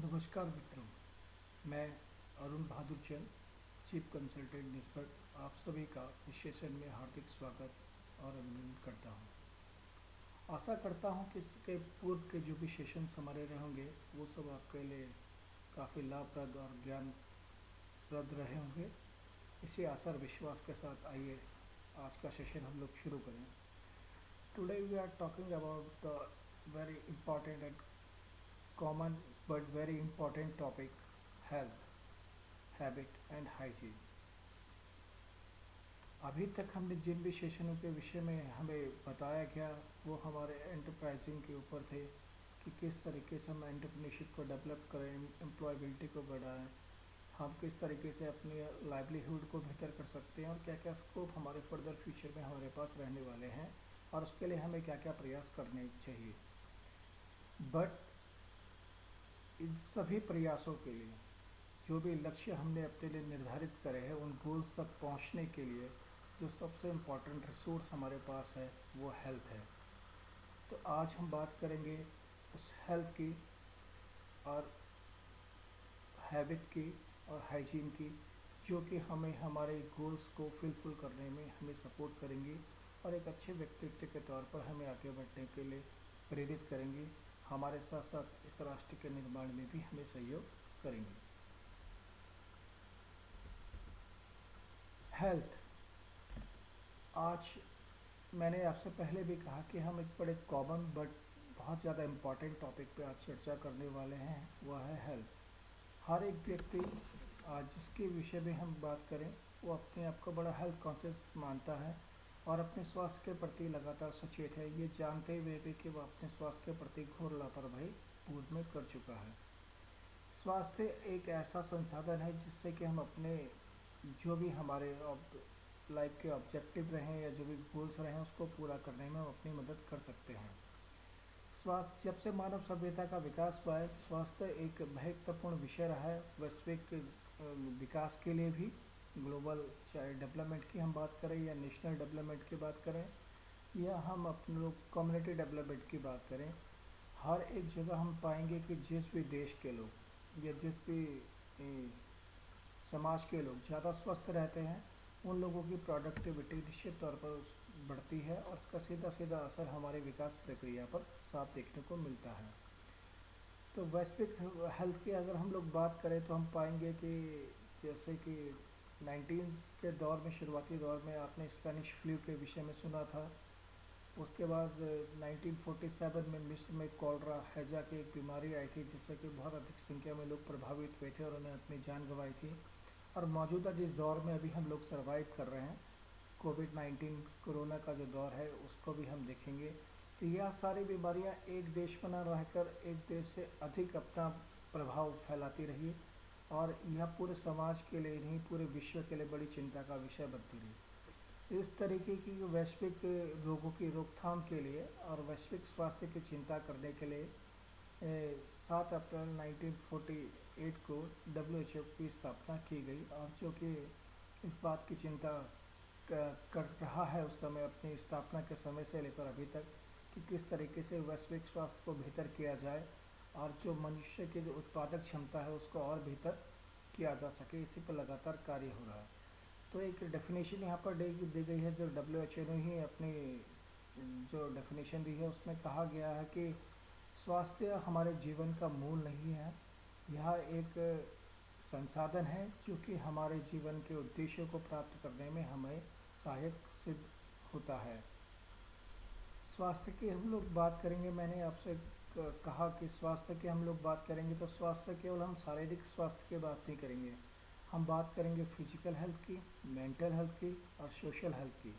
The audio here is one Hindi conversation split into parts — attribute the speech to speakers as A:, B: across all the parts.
A: नमस्कार मित्रों, मैं अरुण बहादुर चंद, चीफ कंसल्टेंट निस्बत आप सभी का इस सेशन में हार्दिक स्वागत और अभिनंदन करता हूं। आशा करता हूं कि इसके पूर्व के जो भी सेशंस हमारे रहेंगे वो सब आपके लिए काफ़ी लाभप्रद और ज्ञानप्रद रहे होंगे। इसी आशा और विश्वास के साथ आइए आज का सेशन हम लोग शुरू करें। Today we are talking about the very important and common but very important topic, health, habit and hygiene. अभी तक हमने जिन भी सेशनों के विषय में हमें बताया गया वो हमारे एंटरप्राइजिंग के ऊपर थे कि किस तरीके से हम एंटरप्रेन्योरशिप को डेवलप करें, एम्प्लॉयबिलिटी को बढ़ाएं, हम किस तरीके से अपनी लाइवलीहुड को बेहतर कर सकते हैं और क्या क्या स्कोप हमारे फर्दर फ्यूचर में हमारे पास रहने वाले हैं और उसके लिए हमें क्या क्या प्रयास करने चाहिए। बट इन सभी प्रयासों के लिए जो भी लक्ष्य हमने अपने लिए निर्धारित करे हैं उन गोल्स तक पहुंचने के लिए जो सबसे इम्पोर्टेंट रिसोर्स हमारे पास है वो हेल्थ है। तो आज हम बात करेंगे उस हेल्थ की और हैबिट की और हाइजीन की जो कि हमें हमारे गोल्स को फुलफिल करने में हमें सपोर्ट करेंगी और एक अच्छे व्यक्तित्व के तौर पर हमें आगे बढ़ने के लिए प्रेरित करेंगी, हमारे साथ साथ इस राष्ट्र के निर्माण में भी हमें सहयोग करेंगी। हेल्थ, आज मैंने आपसे पहले भी कहा कि हम एक बड़े कॉमन बट बहुत ज़्यादा इम्पॉर्टेंट टॉपिक पे आज चर्चा करने वाले हैं, वह है हेल्थ। हर एक व्यक्ति आज जिसके विषय में हम बात करें वो अपने आप को बड़ा हेल्थ कॉन्शियस मानता है और अपने स्वास्थ्य के प्रति लगातार सचेत है, ये जानते हुए भी कि वह अपने स्वास्थ्य के प्रति घोर लापरवाही पूर्व में कर चुका है। स्वास्थ्य एक ऐसा संसाधन है जिससे कि हम अपने जो भी हमारे लाइफ के ऑब्जेक्टिव रहें या जो भी गोल्स रहें उसको पूरा करने में हम अपनी मदद कर सकते हैं। स्वास्थ्य, जब से मानव सभ्यता का विकास हुआ है, स्वास्थ्य एक महत्वपूर्ण विषय रहा है वैश्विक विकास के लिए भी। ग्लोबल चाहे डेवलपमेंट की हम बात करें या नेशनल डेवलपमेंट की बात करें या हम अपने लोग कम्युनिटी डेवलपमेंट की बात करें, हर एक जगह हम पाएंगे कि जिस भी देश के लोग या जिस भी समाज के लोग ज़्यादा स्वस्थ रहते हैं उन लोगों की प्रोडक्टिविटी निश्चित तौर पर बढ़ती है और इसका सीधा सीधा असर हमारे विकास प्रक्रिया पर साफ देखने को मिलता है। तो वैश्विक हेल्थ की अगर हम लोग बात करें तो हम पाएंगे कि जैसे कि 19 के दौर में, शुरुआती दौर में आपने स्पेनिश फ्लू के विषय में सुना था। उसके बाद 1947 में मिस्र में कॉलरा हैजा की एक बीमारी आई थी जिससे कि बहुत अधिक संख्या में लोग प्रभावित हुए थे और उन्हें अपनी जान गंवाई थी। और मौजूदा जिस दौर में अभी हम लोग सरवाइव कर रहे हैं, कोविड-19 कोरोना का जो दौर है उसको भी हम देखेंगे। तो यह सारी बीमारियां एक देश में न रहकर एक देश से अधिक अपना प्रभाव फैलाती रही और यह पूरे समाज के लिए नहीं पूरे विश्व के लिए बड़ी चिंता का विषय बनती रही। इस तरीके की वैश्विक रोगों की रोकथाम के लिए और वैश्विक स्वास्थ्य की चिंता करने के लिए 7 अप्रैल 1948 को WHO की स्थापना की गई और जो कि इस बात की चिंता कर रहा है उस समय अपनी स्थापना के समय से लेकर अभी तक कि किस तरीके से वैश्विक स्वास्थ्य को बेहतर किया जाए और जो मनुष्य की जो उत्पादक क्षमता है उसको और बेहतर किया जा सके, इसी पर लगातार कार्य हो रहा है। तो एक डेफिनेशन यहाँ पर दी गई है जो WHO ने ही अपनी जो डेफिनेशन दी है उसमें कहा गया है कि स्वास्थ्य हमारे जीवन का मूल नहीं है, यह एक संसाधन है जो कि हमारे जीवन के उद्देश्यों को प्राप्त करने में हमें सहायक सिद्ध होता है। स्वास्थ्य की हम लोग बात करेंगे, मैंने आपसे कहा कि स्वास्थ्य की हम लोग बात करेंगे तो स्वास्थ्य केवल हम शारीरिक स्वास्थ्य की बात नहीं करेंगे, हम बात करेंगे फिजिकल हेल्थ की, मेंटल हेल्थ की और सोशल हेल्थ की।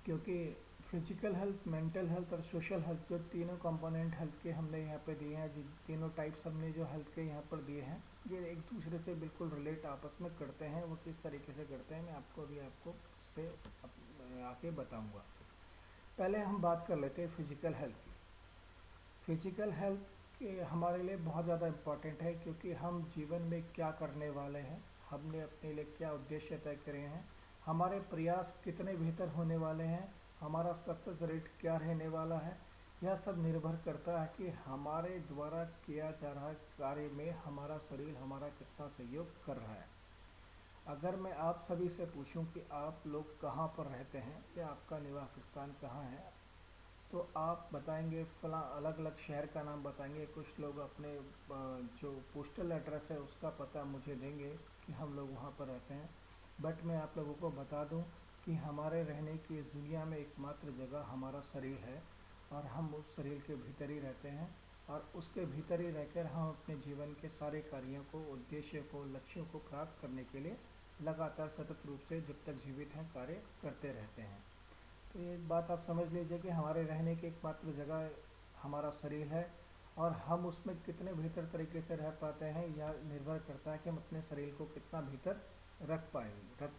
A: क्योंकि फिजिकल हेल्थ, मेंटल हेल्थ और सोशल हेल्थ जो तीनों कंपोनेंट हेल्थ के हमने यहाँ पे दिए हैं, जिन तीनों टाइप्स हमने जो हेल्थ के यहाँ पर दिए हैं, ये एक दूसरे से बिल्कुल रिलेट आपस में करते हैं। वो किस तरीके से करते हैं मैं आपको से आके बताऊँगा। पहले हम बात कर लेते हैं फिजिकल हेल्थ की। फिजिकल हेल्थ के हमारे लिए बहुत ज़्यादा इम्पॉर्टेंट है क्योंकि हम जीवन में क्या करने वाले हैं, हमने अपने लिए क्या उद्देश्य तय करे हैं, हमारे प्रयास कितने बेहतर होने वाले हैं, हमारा सक्सेस रेट क्या रहने वाला है, यह सब निर्भर करता है कि हमारे द्वारा किया जा रहा कार्य में हमारा शरीर हमारा कितना सहयोग कर रहा है। अगर मैं आप सभी से पूछूं कि आप लोग कहाँ पर रहते हैं या आपका निवास स्थान कहाँ है, तो आप बताएंगे फला अलग अलग शहर का नाम बताएंगे। कुछ लोग अपने जो पोस्टल एड्रेस है उसका पता मुझे देंगे कि हम लोग वहाँ पर रहते हैं। बट मैं आप लोगों को बता दूं कि हमारे रहने की इस दुनिया में एकमात्र जगह हमारा शरीर है, और हम उस शरीर के भीतर ही रहते हैं, और उसके भीतर ही रहकर हम अपने जीवन के सारे कार्यों को, उद्देश्य को, लक्ष्यों को प्राप्त करने के लिए लगातार सतत रूप से जब तक जीवित हैं कार्य करते रहते हैं। तो एक बात आप समझ लीजिए कि हमारे रहने की एकमात्र जगह हमारा शरीर है, और हम उसमें कितने बेहतर तरीके से रह पाते हैं यह निर्भर करता है कि हम अपने शरीर को कितना भीतर रख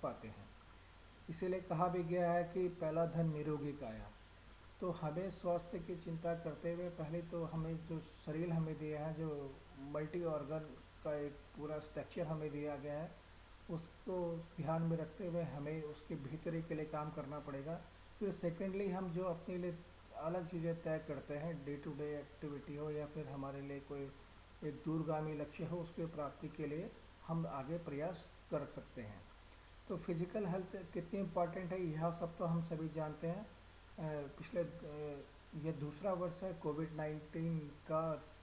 A: पाते हैं। इसीलिए कहा भी गया है कि पहला धन निरोगी काया। तो हमें स्वास्थ्य की चिंता करते हुए पहले तो हमें जो शरीर हमें दिया है, जो मल्टी ऑर्गन का एक पूरा स्ट्रक्चर हमें दिया गया है, उसको ध्यान में रखते हुए हमें उसके भीतरी के लिए काम करना पड़ेगा। फिर सेकेंडली हम जो अपने लिए अलग चीज़ें तय करते हैं, डे टू डे एक्टिविटी हो या फिर हमारे लिए कोई एक दूरगामी लक्ष्य हो, उसके प्राप्ति के लिए हम आगे प्रयास कर सकते हैं। तो फिजिकल हेल्थ कितनी इम्पॉर्टेंट है यह सब तो हम सभी जानते हैं। पिछले यह दूसरा वर्ष है कोविड-19 का,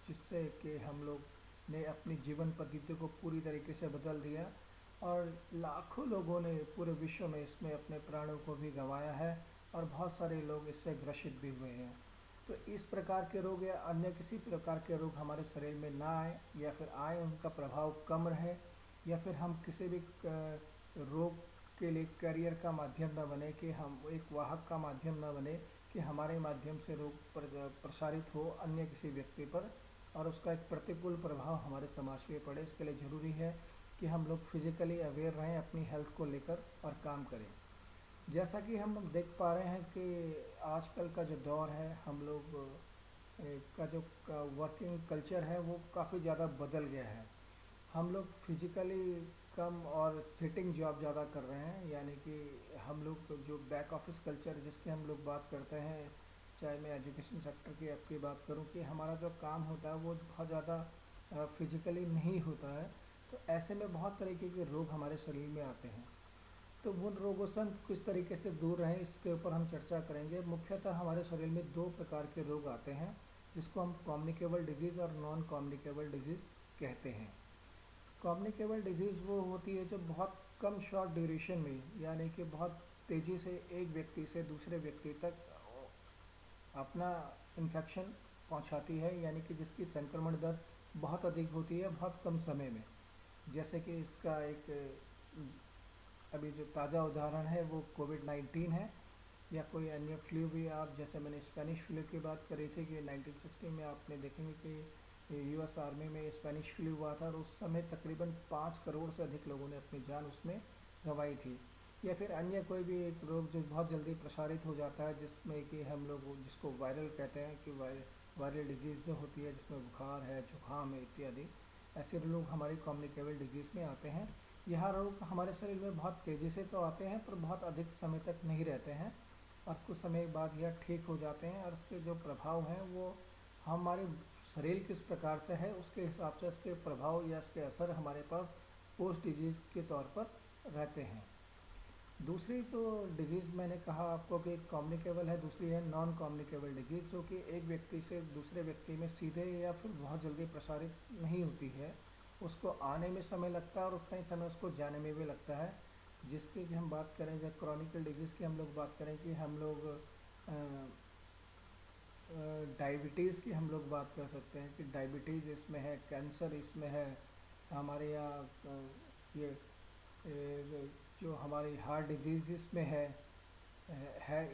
A: जिससे कि हम लोग ने अपनी जीवन पद्धति को पूरी तरीके से बदल दिया, और लाखों लोगों ने पूरे विश्व में इसमें अपने प्राणों को भी गंवाया है, और बहुत सारे लोग इससे ग्रसित भी हुए हैं। तो इस प्रकार के रोग या अन्य किसी प्रकार के रोग हमारे शरीर में ना आए, या फिर आए उनका प्रभाव कम रहे, या फिर हम किसी भी रोग के लिए कैरियर का माध्यम न बने, कि हम एक वाहक का माध्यम न बने कि हमारे माध्यम से रोग प्रसारित हो अन्य किसी व्यक्ति पर, और उसका एक प्रतिकूल प्रभाव हमारे समाज पे पड़े। इसके लिए ज़रूरी है कि हम लोग फिजिकली अवेयर रहें अपनी हेल्थ को लेकर और काम करें। जैसा कि हम लोग देख पा रहे हैं कि आजकल का जो दौर है, हम लोग का जो वर्किंग कल्चर है वो काफ़ी ज़्यादा बदल गया है। हम लोग फिजिकली कम और सिटिंग जॉब ज़्यादा कर रहे हैं, यानी कि हम लोग जो बैक ऑफिस कल्चर जिसकी हम लोग बात करते हैं, चाहे मैं एजुकेशन सेक्टर की आपकी बात करूं, कि हमारा जो काम होता है वो बहुत ज़्यादा फिजिकली नहीं होता है। तो ऐसे में बहुत तरीके के रोग हमारे शरीर में आते हैं। तो उन रोगों से हम किस तरीके से दूर रहें, इसके ऊपर हम चर्चा करेंगे। मुख्यतः हमारे शरीर में दो प्रकार के रोग आते हैं, जिसको हम कम्युनिकेबल डिजीज़ और नॉन कम्युनिकेबल डिजीज़ कहते हैं। कम्युनिकेबल डिजीज़ वो होती है जो बहुत कम शॉर्ट ड्यूरेशन में, यानी कि बहुत तेज़ी से एक व्यक्ति से दूसरे व्यक्ति तक अपना इन्फेक्शन पहुंचाती है, यानी कि जिसकी संक्रमण दर बहुत अधिक होती है बहुत कम समय में। जैसे कि इसका एक अभी जो ताज़ा उदाहरण है वो कोविड-19 है, या कोई अन्य फ्लू भी। आप जैसे मैंने स्पेनिश फ्लू की बात करी थी कि 1960 में आपने देखेंगे कि यूएस आर्मी में स्पेनिश फ्लू हुआ था, और उस समय तकरीबन 5 करोड़ से अधिक लोगों ने अपनी जान उसमें गंवाई थी। या फिर अन्य कोई भी एक रोग जो बहुत जल्दी प्रसारित हो जाता है, जिसमें कि हम लोग जिसको वायरल कहते हैं, कि वायरल डिजीज़ जो होती है जिसमें बुखार है, जुकाम है इत्यादि, ऐसे लोग हमारी कम्युनिकेबल डिजीज़ में आते हैं। यह रोग हमारे शरीर में बहुत तेज़ी से तो आते हैं पर बहुत अधिक समय तक नहीं रहते हैं, और कुछ समय बाद यह ठीक हो जाते हैं, और इसके जो प्रभाव हैं वो हमारे शरीर किस प्रकार से है उसके हिसाब से इसके प्रभाव या इसके असर हमारे पास पोस्ट डिजीज़ के तौर पर रहते हैं। दूसरी जो डिजीज़ मैंने कहा आपको कि कम्युनिकेबल है, दूसरी है नॉन कम्युनिकेबल डिजीज़, जो कि एक व्यक्ति से दूसरे व्यक्ति में सीधे या फिर बहुत जल्दी प्रसारित नहीं होती है। उसको आने में समय लगता है और कई समय उसको जाने में भी लगता है। जिसकी कि हम बात करें, जब क्रॉनिकल डिजीज़ की हम लोग बात करें, कि हम लोग डायबिटीज़ की हम लोग बात कर सकते हैं, कि डायबिटीज़ इसमें है, कैंसर इसमें है, हमारे यहाँ ये जो हमारी हार्ट डिजीज़ इसमें है।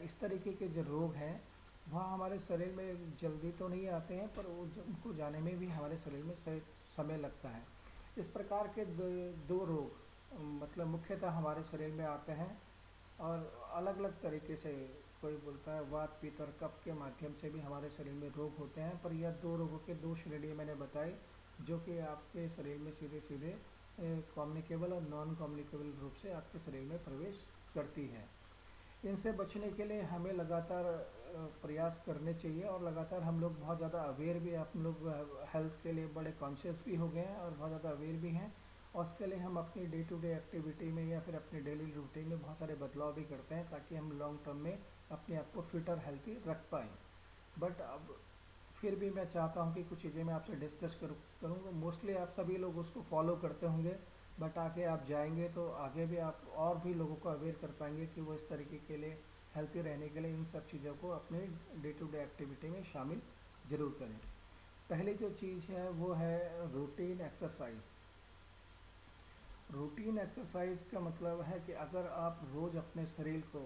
A: इस तरीके के जो रोग हैं वह हमारे शरीर में जल्दी तो नहीं आते हैं, पर वो उनको जाने में भी हमारे शरीर में समय लगता है। इस प्रकार के दो रोग मतलब मुख्यतः हमारे शरीर में आते हैं, और अलग अलग तरीके से। कोई बोलता है वात पित्त और कफ के माध्यम से भी हमारे शरीर में रोग होते हैं, पर यह दो रोगों के दो श्रेणी मैंने बताई, जो कि आपके शरीर में सीधे सीधे कम्युनिकेबल और नॉन कम्युनिकेबल रूप से आपके शरीर में प्रवेश करती है। इनसे बचने के लिए हमें लगातार प्रयास करने चाहिए और लगातार हम लोग बहुत ज़्यादा अवेयर भी, हम लोग हेल्थ के लिए बड़े कॉन्शियस भी हो गए हैं और बहुत ज़्यादा अवेयर भी हैं। और उसके लिए हम अपनी डे टू डे एक्टिविटी में या फिर अपने डेली रूटीन में बहुत सारे बदलाव भी करते हैं ताकि हम लॉन्ग टर्म में अपने आप को फिट और हेल्थी रख पाएँ। बट अब फिर भी मैं चाहता हूँ कि कुछ चीज़ें मैं आपसे डिस्कस करूँगा। मोस्टली आप सभी लोग उसको फॉलो करते होंगे, बट आगे आप जाएंगे तो आगे भी आप और भी लोगों को अवेयर कर पाएंगे कि वो इस तरीके के लिए हेल्थी रहने के लिए इन सब चीज़ों को अपने डे टू डे एक्टिविटी में शामिल ज़रूर करें। पहली जो चीज़ है वो है रूटीन एक्सरसाइज। रूटीन एक्सरसाइज का मतलब है कि अगर आप रोज़ अपने शरीर को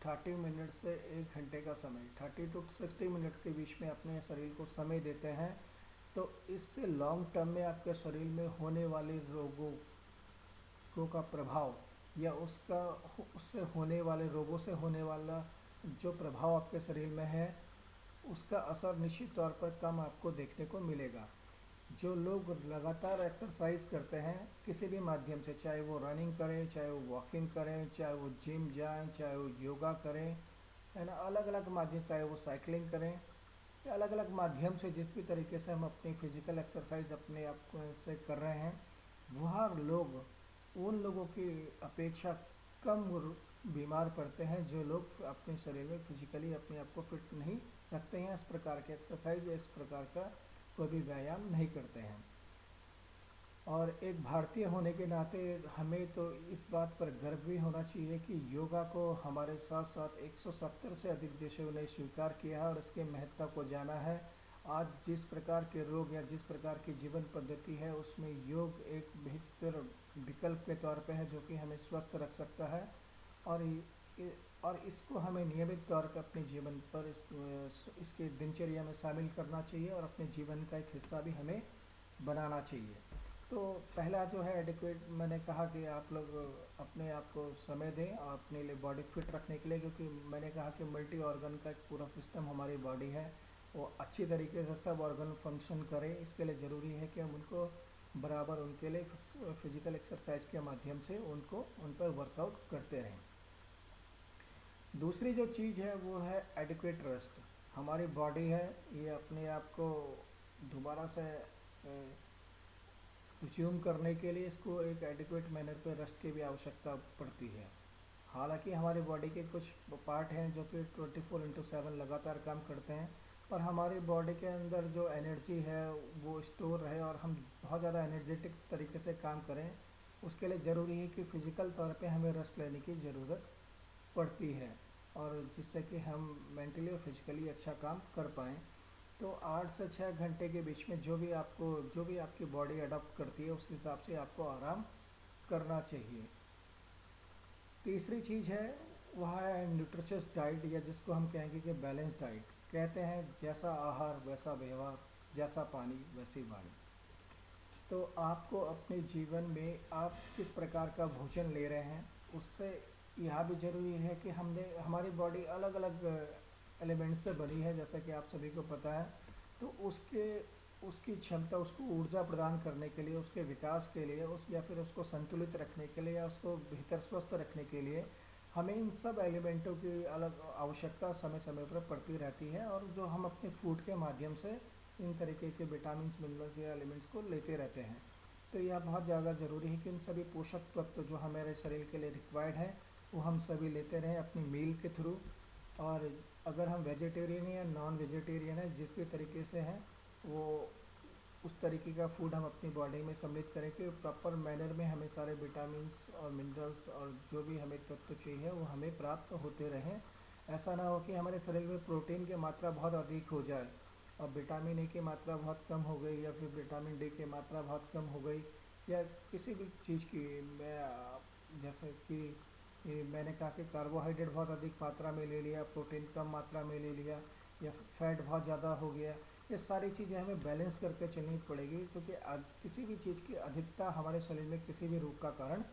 A: 30 मिनट से 1 घंटे का समय, 30 to 60 मिनट्स के बीच में अपने शरीर को समय देते हैं, तो इससे लॉन्ग टर्म में आपके शरीर में होने वाले रोगों का प्रभाव या उससे होने वाले रोगों से होने वाला जो प्रभाव आपके शरीर में है, उसका असर निश्चित तौर पर कम आपको देखने को मिलेगा। जो लोग लगातार एक्सरसाइज करते हैं किसी भी माध्यम से, चाहे वो रनिंग करें, चाहे वो वॉकिंग करें, चाहे वो जिम जाएं, चाहे वो योगा करें, है ना, अलग अलग माध्यम, चाहे वो साइकिलिंग करें, या अलग अलग माध्यम से जिस भी तरीके से हम अपनी फिजिकल एक्सरसाइज अपने आप से कर रहे हैं, वह लोग उन लोगों की अपेक्षा कम बीमार पड़ते हैं जो लोग अपने शरीर में फिजिकली अपने आप को फिट नहीं रखते हैं, इस प्रकार के एक्सरसाइज या इस प्रकार का कोई भी व्यायाम नहीं करते हैं। और एक भारतीय होने के नाते हमें तो इस बात पर गर्व भी होना चाहिए कि योगा को हमारे साथ साथ 170 से अधिक देशों ने स्वीकार किया है और इसके महत्व को जाना है। आज जिस प्रकार के रोग या जिस प्रकार की जीवन पद्धति है उसमें योग एक बेहतर विकल्प के तौर पे है जो कि हमें स्वस्थ रख सकता है। और और इसको हमें नियमित तौर पर अपने जीवन पर इसके दिनचर्या में शामिल करना चाहिए और अपने जीवन का एक हिस्सा भी हमें बनाना चाहिए। तो पहला जो है एडिक्वेट, मैंने कहा कि आप लोग अपने आप को समय दें और अपने लिए बॉडी फिट रखने के लिए, क्योंकि मैंने कहा कि मल्टी ऑर्गन का एक पूरा सिस्टम हमारी बॉडी है, वो अच्छी तरीके से सब ऑर्गन फंक्शन करें। इसके लिए ज़रूरी है कि हम उनको बराबर उनके लिए फिजिकल एक्सरसाइज के माध्यम से उन पर वर्कआउट करते रहें। दूसरी जो चीज़ है वो है एडिक्वेट रेस्ट। हमारी बॉडी है, ये अपने आप को दोबारा से रिज्यूम करने के लिए इसको एक एडिक्वेट मैनर पे रेस्ट की भी आवश्यकता पड़ती है। हालांकि हमारी बॉडी के कुछ पार्ट हैं जो कि 24/7 लगातार काम करते हैं, पर हमारी बॉडी के अंदर जो एनर्जी है वो स्टोर रहे और हम बहुत ज़्यादा एनर्जेटिक तरीके से काम करें, उसके लिए ज़रूरी है कि फ़िज़िकल तौर पे हमें रेस्ट लेने की ज़रूरत पड़ती है, और जिससे कि हम मेंटली और फिजिकली अच्छा काम कर पाएँ। तो 8 से 6 घंटे के बीच में जो भी आपकी बॉडी अडॉप्ट करती है उस हिसाब से आपको आराम करना चाहिए। तीसरी चीज़ है वह है न्यूट्रिशियस डाइट, या जिसको हम कहेंगे कि बैलेंस डाइट। कहते हैं जैसा आहार वैसा व्यवहार, जैसा पानी वैसी वाणी। तो आपको अपने जीवन में आप किस प्रकार का भोजन ले रहे हैं, उससे यह भी ज़रूरी है कि हमारी बॉडी अलग अलग एलिमेंट्स से बनी है, जैसा कि आप सभी को पता है। तो उसकी क्षमता, उसको ऊर्जा प्रदान करने के लिए, उसके विकास के लिए, या फिर उसको संतुलित रखने के लिए या उसको बेहतर स्वस्थ रखने के लिए हमें इन सब एलिमेंटों की अलग आवश्यकता समय समय पर पड़ती रहती है, और जो हम अपने फूड के माध्यम से इन तरीके के विटामिन, मिनरल्स या एलिमेंट्स को लेते रहते हैं। तो यह बहुत ज़्यादा ज़रूरी है कि इन सभी पोषक तत्व जो हमारे शरीर के लिए रिक्वायर्ड है वो हम सभी लेते रहें अपनी मील के थ्रू। और अगर हम वेजिटेरियन या नॉन वेजिटेरियन है, जिस भी तरीके से हैं, वो उस तरीके का फूड हम अपनी बॉडी में सम्मिलित करें कि प्रॉपर मैनर में हमें सारे विटामिन्स और मिनरल्स और जो भी हमें तत्व चाहिए वो हमें प्राप्त होते रहें। ऐसा ना हो कि हमारे शरीर में प्रोटीन की मात्रा बहुत अधिक हो जाए और विटामिन ए की मात्रा बहुत कम हो गई, या फिर विटामिन डी की मात्रा बहुत कम हो गई, या किसी भी चीज़ की, जैसे कि मैंने कहा कि कार्बोहाइड्रेट बहुत अधिक मात्रा में ले लिया, प्रोटीन कम मात्रा में ले लिया, या फैट बहुत ज़्यादा हो गया। ये सारी चीज़ें हमें बैलेंस करके चलनी पड़ेगी, क्योंकि किसी भी चीज़ की अधिकता हमारे शरीर में किसी भी रोग का कारण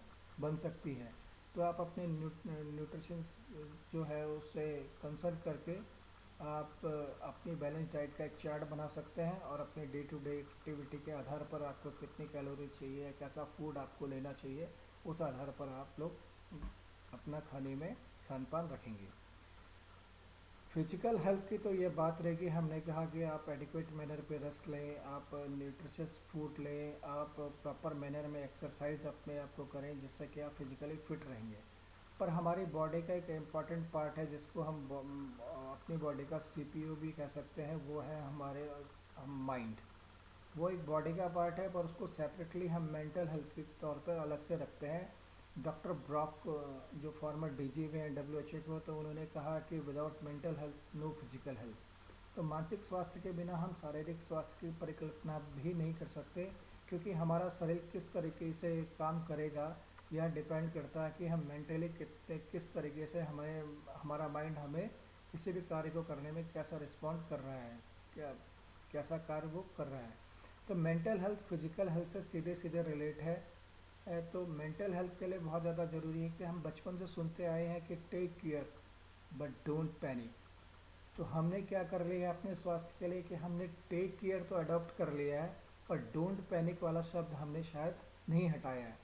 A: बन सकती है। तो आप अपने न्यूट्रिशन जो है उससे कंसल्ट करके आप अपनी बैलेंस डाइट का एक चार्ट बना सकते हैं, और अपने डे टू डे एक्टिविटी के आधार पर आपको कितनी कैलोरी चाहिए, कैसा फूड आपको लेना चाहिए, उस आधार पर आप लोग अपना खाने में खान पान रखेंगे। फिजिकल हेल्थ की तो ये बात रहेगी, हमने कहा कि आप एडिक्वेट मैनर पे रेस्ट लें, आप न्यूट्रिशियस फूड लें, आप प्रॉपर मैनर में एक्सरसाइज अपने आप को करें जिससे कि आप फिजिकली फिट रहेंगे। पर हमारी बॉडी का एक इम्पॉर्टेंट पार्ट है जिसको हम अपनी बॉडी का सीपीयू भी कह सकते हैं, वो है हमारे माइंड। वो एक बॉडी का पार्ट है पर उसको सेपरेटली हम मेंटल हेल्थ के तौर पर अलग से रखते हैं। डॉक्टर ब्रॉक जो फॉर्मर डीजी में हैं डब्ल्यू एच ओ, तो उन्होंने कहा कि without mental health no physical health. तो मानसिक स्वास्थ्य के बिना हम शारीरिक स्वास्थ्य की परिकल्पना भी नहीं कर सकते, क्योंकि हमारा शरीर किस तरीके से काम करेगा यह डिपेंड करता है कि हम मेंटली कितने किस तरीके से हमें हमारा माइंड हमें किसी भी कार्य को करने में कैसा रिस्पॉन्ड कर रहा है, क्या कैसा कार्य वो कर रहा है। तो मेंटल हेल्थ फिजिकल हेल्थ से सीधे सीधे रिलेट है। तो मेंटल हेल्थ के लिए बहुत ज़्यादा ज़रूरी है कि हम बचपन से सुनते आए हैं कि take care but don't panic. तो हमने क्या कर लिया है अपने स्वास्थ्य के लिए कि हमने टेक केयर तो अडॉप्ट कर लिया है, पर डोंट पैनिक वाला शब्द हमने शायद नहीं हटाया है।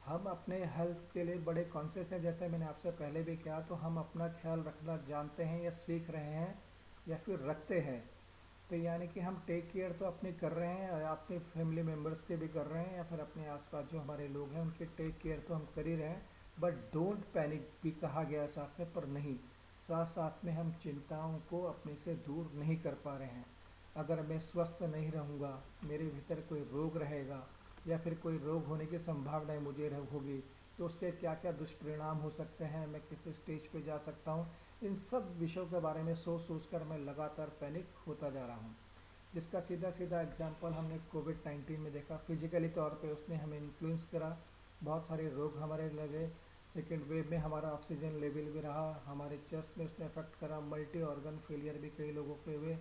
A: हम अपने हेल्थ के लिए बड़े कॉन्शियस हैं, जैसे मैंने आपसे पहले भी कहा, तो हम अपना ख्याल रखना जानते हैं या सीख रहे हैं या फिर रखते हैं। तो यानी कि हम टेक केयर तो अपनी कर रहे हैं, अपने फैमिली मेम्बर्स के भी कर रहे हैं, या फिर अपने आसपास जो हमारे लोग हैं उनके टेक केयर तो हम कर ही रहे हैं। बट डोंट पैनिक भी कहा गया साथ में, पर नहीं, साथ साथ में हम चिंताओं को अपने से दूर नहीं कर पा रहे हैं। अगर मैं स्वस्थ नहीं रहूँगा, मेरे भीतर कोई रोग रहेगा या फिर कोई रोग होने की संभावना मुझे होगी, तो उसके क्या क्या दुष्परिणाम हो सकते हैं, मैं किस स्टेज पे जा सकता हूँ। इन सब विषयों के बारे में सोच सोच कर मैं लगातार पैनिक होता जा रहा हूँ। जिसका सीधा सीधा एग्जाम्पल हमने कोविड 19 में देखा। फिजिकली तौर पे उसने हमें इन्फ्लुएंस करा, बहुत सारे रोग हमारे लगे। सेकेंड वेव में हमारा ऑक्सीजन लेवल भी रहा, हमारे चेस्ट में उसने अफेक्ट करा, मल्टी ऑर्गन फेलियर भी कई लोगों के हुए।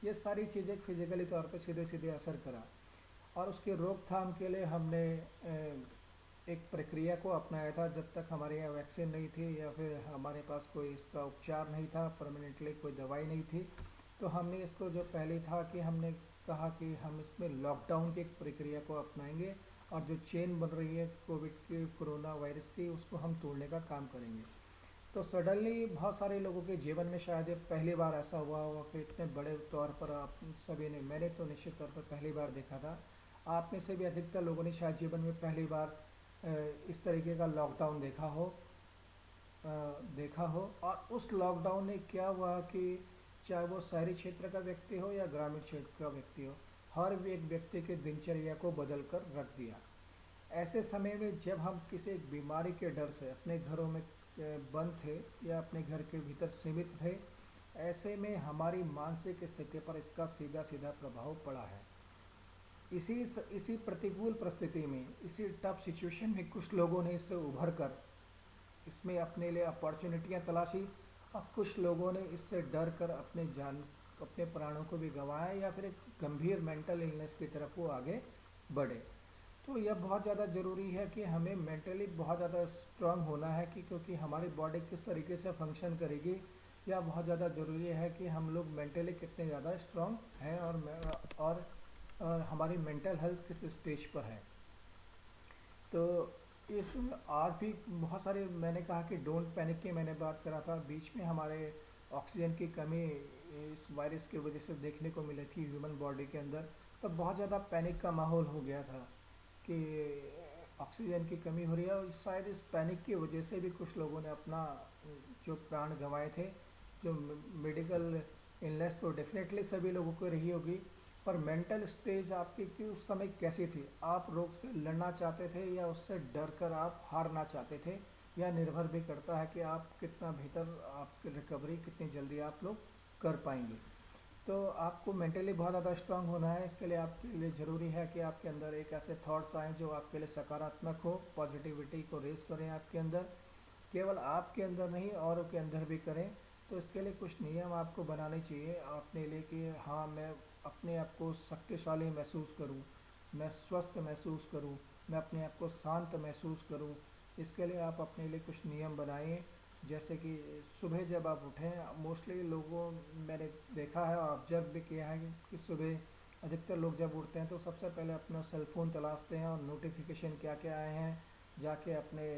A: ये सारी चीज़ें फिजिकली तौर पे सीधे सीधे असर करा। और उसके रोकथाम के लिए हमने एक प्रक्रिया को अपनाया था। जब तक हमारे यहाँ वैक्सीन नहीं थी या फिर हमारे पास कोई इसका उपचार नहीं था, परमानेंटली कोई दवाई नहीं थी, तो हमने इसको जो पहले था कि हमने कहा कि हम इसमें लॉकडाउन की एक प्रक्रिया को अपनाएंगे और जो चेन बन रही है कोविड की, कोरोना वायरस की, उसको हम तोड़ने का काम करेंगे। तो सडनली बहुत सारे लोगों के जीवन में शायद ये पहली बार ऐसा हुआ होगा कि इतने बड़े तौर पर आप सभी ने, मैंने तो निश्चित तौर पर पहली बार देखा था, आप में से भी अधिकतर लोगों ने शायद जीवन में पहली बार इस तरीके का लॉकडाउन देखा हो। और उस लॉकडाउन ने क्या हुआ कि चाहे वो शहरी क्षेत्र का व्यक्ति हो या ग्रामीण क्षेत्र का व्यक्ति हो, हर एक व्यक्ति के दिनचर्या को बदल कर रख दिया। ऐसे समय में जब हम किसी एक बीमारी के डर से अपने घरों में बंद थे या अपने घर के भीतर सीमित थे, ऐसे में हमारी मानसिक स्थिति पर इसका सीधा सीधा प्रभाव पड़ा है। इसी प्रतिकूल परिस्थिति में, इसी टफ सिचुएशन में कुछ लोगों ने इससे उभर कर इसमें अपने लिए अपॉर्चुनिटियां तलाशी, और कुछ लोगों ने इससे डर कर अपने प्राणों को भी गंवाया या फिर एक गंभीर मेंटल इलनेस की तरफ वो आगे बढ़े। तो यह बहुत ज़्यादा ज़रूरी है कि हमें मेंटली बहुत ज़्यादा स्ट्रांग होना है, कि क्योंकि हमारी बॉडी किस तरीके से फंक्शन करेगी, यह बहुत ज़्यादा ज़रूरी है कि हम लोग मेंटली कितने ज़्यादा स्ट्रांग हैं, और हमारी मेंटल हेल्थ किस स्टेज पर है। तो इसमें आज भी बहुत सारे, मैंने कहा कि डोंट पैनिक की मैंने बात करा था, बीच में हमारे ऑक्सीजन की कमी इस वायरस की वजह से देखने को मिली थी ह्यूमन बॉडी के अंदर। तब बहुत ज़्यादा पैनिक का माहौल हो गया था कि ऑक्सीजन की कमी हो रही है, और शायद इस पैनिक की वजह से भी कुछ लोगों ने अपना जो प्राण गंवाए थे। जो मेडिकल इलनेस तो डेफिनेटली सभी लोगों को रही होगी, पर मेंटल स्टेज आपकी कि उस समय कैसी थी, आप रोग से लड़ना चाहते थे या उससे डर कर आप हारना चाहते थे, यह निर्भर भी करता है कि आप कितना बेहतर, आपकी रिकवरी कितनी जल्दी आप लोग कर पाएंगे। तो आपको मेंटली बहुत ज़्यादा स्ट्रांग होना है। इसके लिए आपके लिए ज़रूरी है कि आपके अंदर एक ऐसे थॉट्स आएँ जो आपके लिए सकारात्मक हो, पॉजिटिविटी को रेस करें आपके अंदर, केवल आपके अंदर नहीं औरों के अंदर भी करें। तो इसके लिए कुछ नियम आपको बनाने चाहिए अपने लिए कि हाँ, मैं अपने आप को शक्तिशाली महसूस करूँ, मैं स्वस्थ महसूस करूँ, मैं अपने आप को शांत महसूस करूँ। इसके लिए आप अपने लिए कुछ नियम बनाइए, जैसे कि सुबह जब आप उठें, मोस्टली लोगों, मैंने देखा है और ऑब्जर्व भी किया है कि सुबह अधिकतर लोग जब उठते हैं तो सबसे पहले अपना सेल फ़ोन तलाशते हैं और नोटिफिकेशन क्या क्या आए हैं, जाके अपने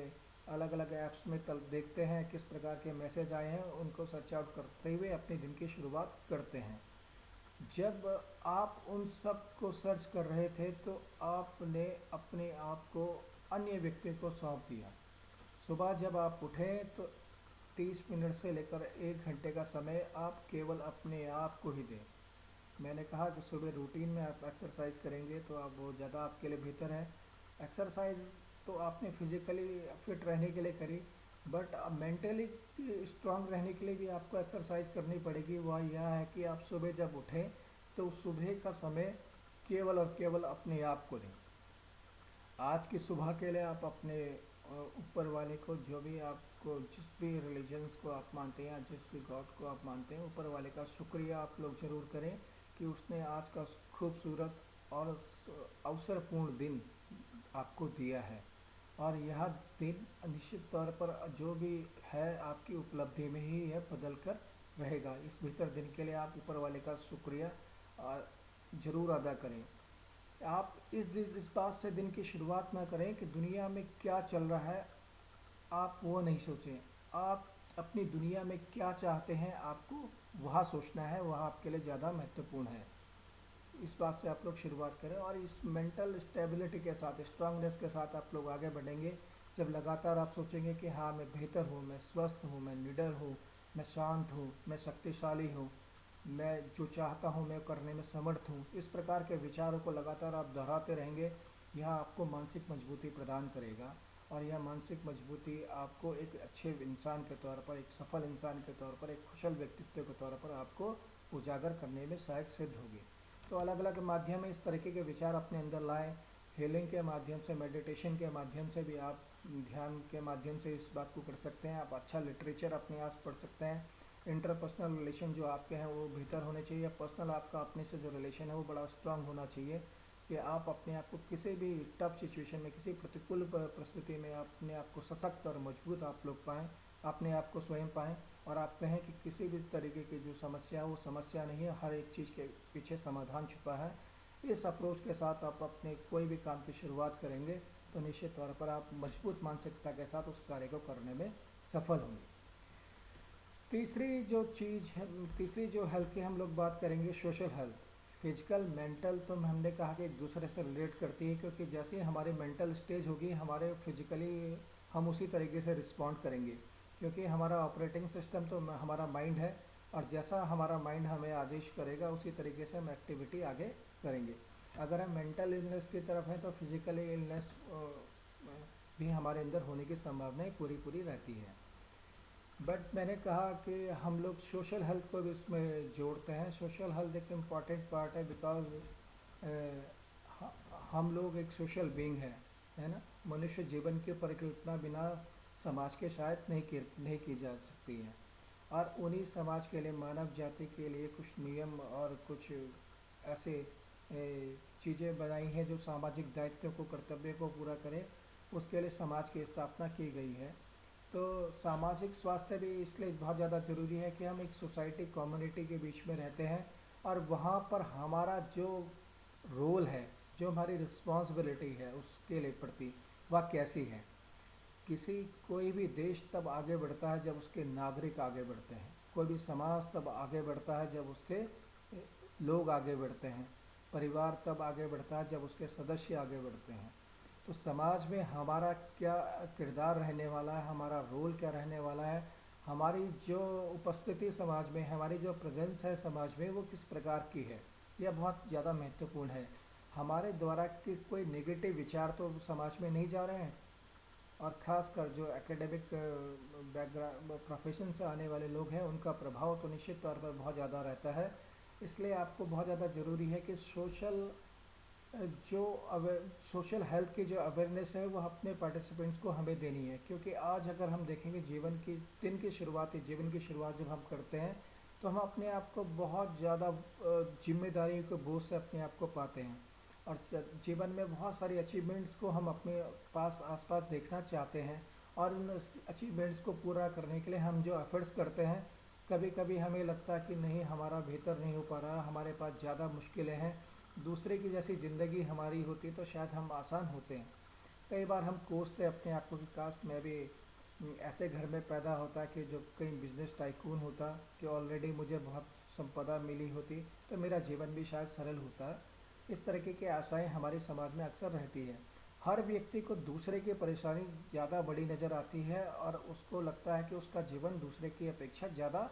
A: अलग अलग ऐप्स में तल देखते हैं किस प्रकार के मैसेज आए हैं, उनको सर्च आउट करते हुए अपने दिन की शुरुआत करते हैं। जब आप उन सब को सर्च कर रहे थे तो आपने अपने आप को अन्य व्यक्ति को सौंप दिया। सुबह जब आप उठे तो 30 मिनट से लेकर 1 घंटे का समय आप केवल अपने आप को ही दें। मैंने कहा कि सुबह रूटीन में आप एक्सरसाइज करेंगे तो आप बहुत ज़्यादा आपके लिए बेहतर है। एक्सरसाइज तो आपने फिजिकली फिट रहने के लिए करी, बट मेंटली स्ट्रांग रहने के लिए भी आपको एक्सरसाइज करनी पड़ेगी। वह यह है कि आप सुबह जब उठें तो सुबह का समय केवल और केवल अपने आप को दें। आज की सुबह के लिए आप अपने ऊपर वाले को, जो भी आपको, जिस भी रिलीजन्स को आप मानते हैं या जिस भी गॉड को आप मानते हैं, ऊपर वाले का शुक्रिया आप लोग ज़रूर करें कि उसने आज का खूबसूरत और अवसरपूर्ण दिन आपको दिया है। और यह दिन निश्चित तौर पर जो भी है आपकी उपलब्धि में ही है बदल कर रहेगा। इस बेहतर दिन के लिए आप ऊपर वाले का शुक्रिया ज़रूर अदा करें। आप इस बात से दिन की शुरुआत ना करें कि दुनिया में क्या चल रहा है, आप वो नहीं सोचें। आप अपनी दुनिया में क्या चाहते हैं आपको वह सोचना है, वह आपके लिए ज़्यादा महत्वपूर्ण है। इस बात से आप लोग शुरुआत करें और इस मेंटल स्टेबिलिटी के साथ, स्ट्रांगनेस के साथ आप लोग आगे बढ़ेंगे। जब लगातार आप सोचेंगे कि हाँ मैं बेहतर हूँ, मैं स्वस्थ हूँ, मैं निडर हूँ, मैं शांत हूँ, मैं शक्तिशाली हूँ, मैं जो चाहता हूँ मैं करने में समर्थ हूँ, इस प्रकार के विचारों को लगातार आप दोहराते रहेंगे। यह आपको मानसिक मजबूती प्रदान करेगा और यह मानसिक मजबूती आपको एक अच्छे इंसान के तौर पर, एक सफल इंसान के तौर पर, एक कुशल व्यक्तित्व के तौर पर आपको उजागर करने में सहायक सिद्ध होगी। तो अलग अलग माध्यम में इस तरीके के विचार अपने अंदर लाएं। हीलिंग के माध्यम से, मेडिटेशन के माध्यम से भी आप, ध्यान के माध्यम से इस बात को कर सकते हैं। आप अच्छा लिटरेचर अपने आस पढ़ सकते हैं। इंटरपर्सनल रिलेशन जो आपके हैं वो बेहतर होने चाहिए। पर्सनल आपका अपने से जो रिलेशन है वो बड़ा स्ट्रांग होना चाहिए कि आप अपने आप को किसी भी टफ सिचुएशन में, किसी प्रतिकूल परिस्थिति में अपने आप को सशक्त और मजबूत आप लोग पाएँ, अपने आप को स्वयं पाएँ। और आप कहें कि किसी भी तरीके की जो समस्या है वो समस्या नहीं है, हर एक चीज़ के पीछे समाधान छुपा है। इस अप्रोच के साथ आप अपने कोई भी काम की शुरुआत करेंगे तो निश्चित तौर पर आप मजबूत मानसिकता के साथ उस कार्य को करने में सफल होंगे। तीसरी जो चीज़ है, तीसरी जो हेल्थ की हम लोग बात करेंगे, सोशल हेल्थ। फिजिकल, मेंटल तो हमने कहा कि एक दूसरे से रिलेट करती है, क्योंकि जैसे ही हमारी मेंटल स्टेज होगी हमारे फिजिकली हम उसी तरीके से रिस्पॉन्ड करेंगे, क्योंकि हमारा ऑपरेटिंग सिस्टम तो हमारा माइंड है और जैसा हमारा माइंड हमें आदेश करेगा उसी तरीके से हम एक्टिविटी आगे करेंगे। अगर हम मेंटल इलनेस की तरफ हैं तो फिजिकली इलनेस भी हमारे अंदर होने की संभावनाएं पूरी पूरी रहती है। बट मैंने कहा कि हम लोग सोशल हेल्थ को भी इसमें जोड़ते हैं। सोशल हेल्थ एक इम्पॉर्टेंट पार्ट है, बिकॉज हम लोग एक सोशल बीइंग है ना। मनुष्य जीवन की परिकल्पना बिना समाज के शायद नहीं की जा सकती है। और उन्हीं समाज के लिए, मानव जाति के लिए कुछ नियम और कुछ ऐसे चीज़ें बनाई हैं जो सामाजिक दायित्व को, कर्तव्य को पूरा करें, उसके लिए समाज की स्थापना की गई है। तो सामाजिक स्वास्थ्य भी इसलिए बहुत ज़्यादा ज़रूरी है कि हम एक सोसाइटी, कम्युनिटी के बीच में रहते हैं और वहाँ पर हमारा जो रोल है, जो हमारी रिस्पॉन्सिबिलिटी है उसके लिए प्रति, वह कैसी है। कोई भी देश तब आगे बढ़ता है जब उसके नागरिक आगे बढ़ते हैं। कोई भी समाज तब आगे बढ़ता है जब उसके लोग आगे बढ़ते हैं। परिवार तब आगे बढ़ता है जब उसके सदस्य आगे बढ़ते हैं। तो समाज में हमारा क्या किरदार रहने वाला है, हमारा रोल क्या रहने वाला है, हमारी जो उपस्थिति समाज में, हमारी जो प्रेजेंस है समाज में, वो किस प्रकार की है, यह बहुत ज़्यादा महत्वपूर्ण है। हमारे द्वारा कोई नेगेटिव विचार तो समाज में नहीं जा रहे हैं। और ख़ासकर जो एकेडमिक बैकग्राउंड, प्रोफेशन से आने वाले लोग हैं, उनका प्रभाव तो निश्चित तौर पर बहुत ज़्यादा रहता है। इसलिए आपको बहुत ज़्यादा ज़रूरी है कि जो सोशल हेल्थ की जो अवेयरनेस है वह अपने पार्टिसिपेंट्स को हमें देनी है। क्योंकि आज अगर हम देखेंगे दिन की शुरुआत, जीवन की शुरुआत जब हम करते हैं तो हम अपने आप को बहुत ज़्यादा जिम्मेदारी के बोझ से अपने आप को पाते हैं। और जीवन में बहुत सारी अचीवमेंट्स को हम अपने आसपास देखना चाहते हैं और उन अचीवमेंट्स को पूरा करने के लिए हम जो एफर्ट्स करते हैं, कभी कभी हमें लगता है कि नहीं, हमारा बेहतर नहीं हो पा रहा, हमारे पास ज़्यादा मुश्किलें हैं, दूसरे की जैसी ज़िंदगी हमारी होती तो शायद हम आसान होते हैं। कई बार हम कोसते अपने आप को कि काश मैं भी ऐसे घर में पैदा होता कि जो कहीं बिजनेस टाइकून होता, कि ऑलरेडी मुझे बहुत संपदा मिली होती तो मेरा जीवन भी शायद सरल होता। इस तरीके की आशाएं हमारे समाज में अक्सर रहती है। हर व्यक्ति को दूसरे की परेशानी ज़्यादा बड़ी नज़र आती है और उसको लगता है कि उसका जीवन दूसरे की अपेक्षा ज़्यादा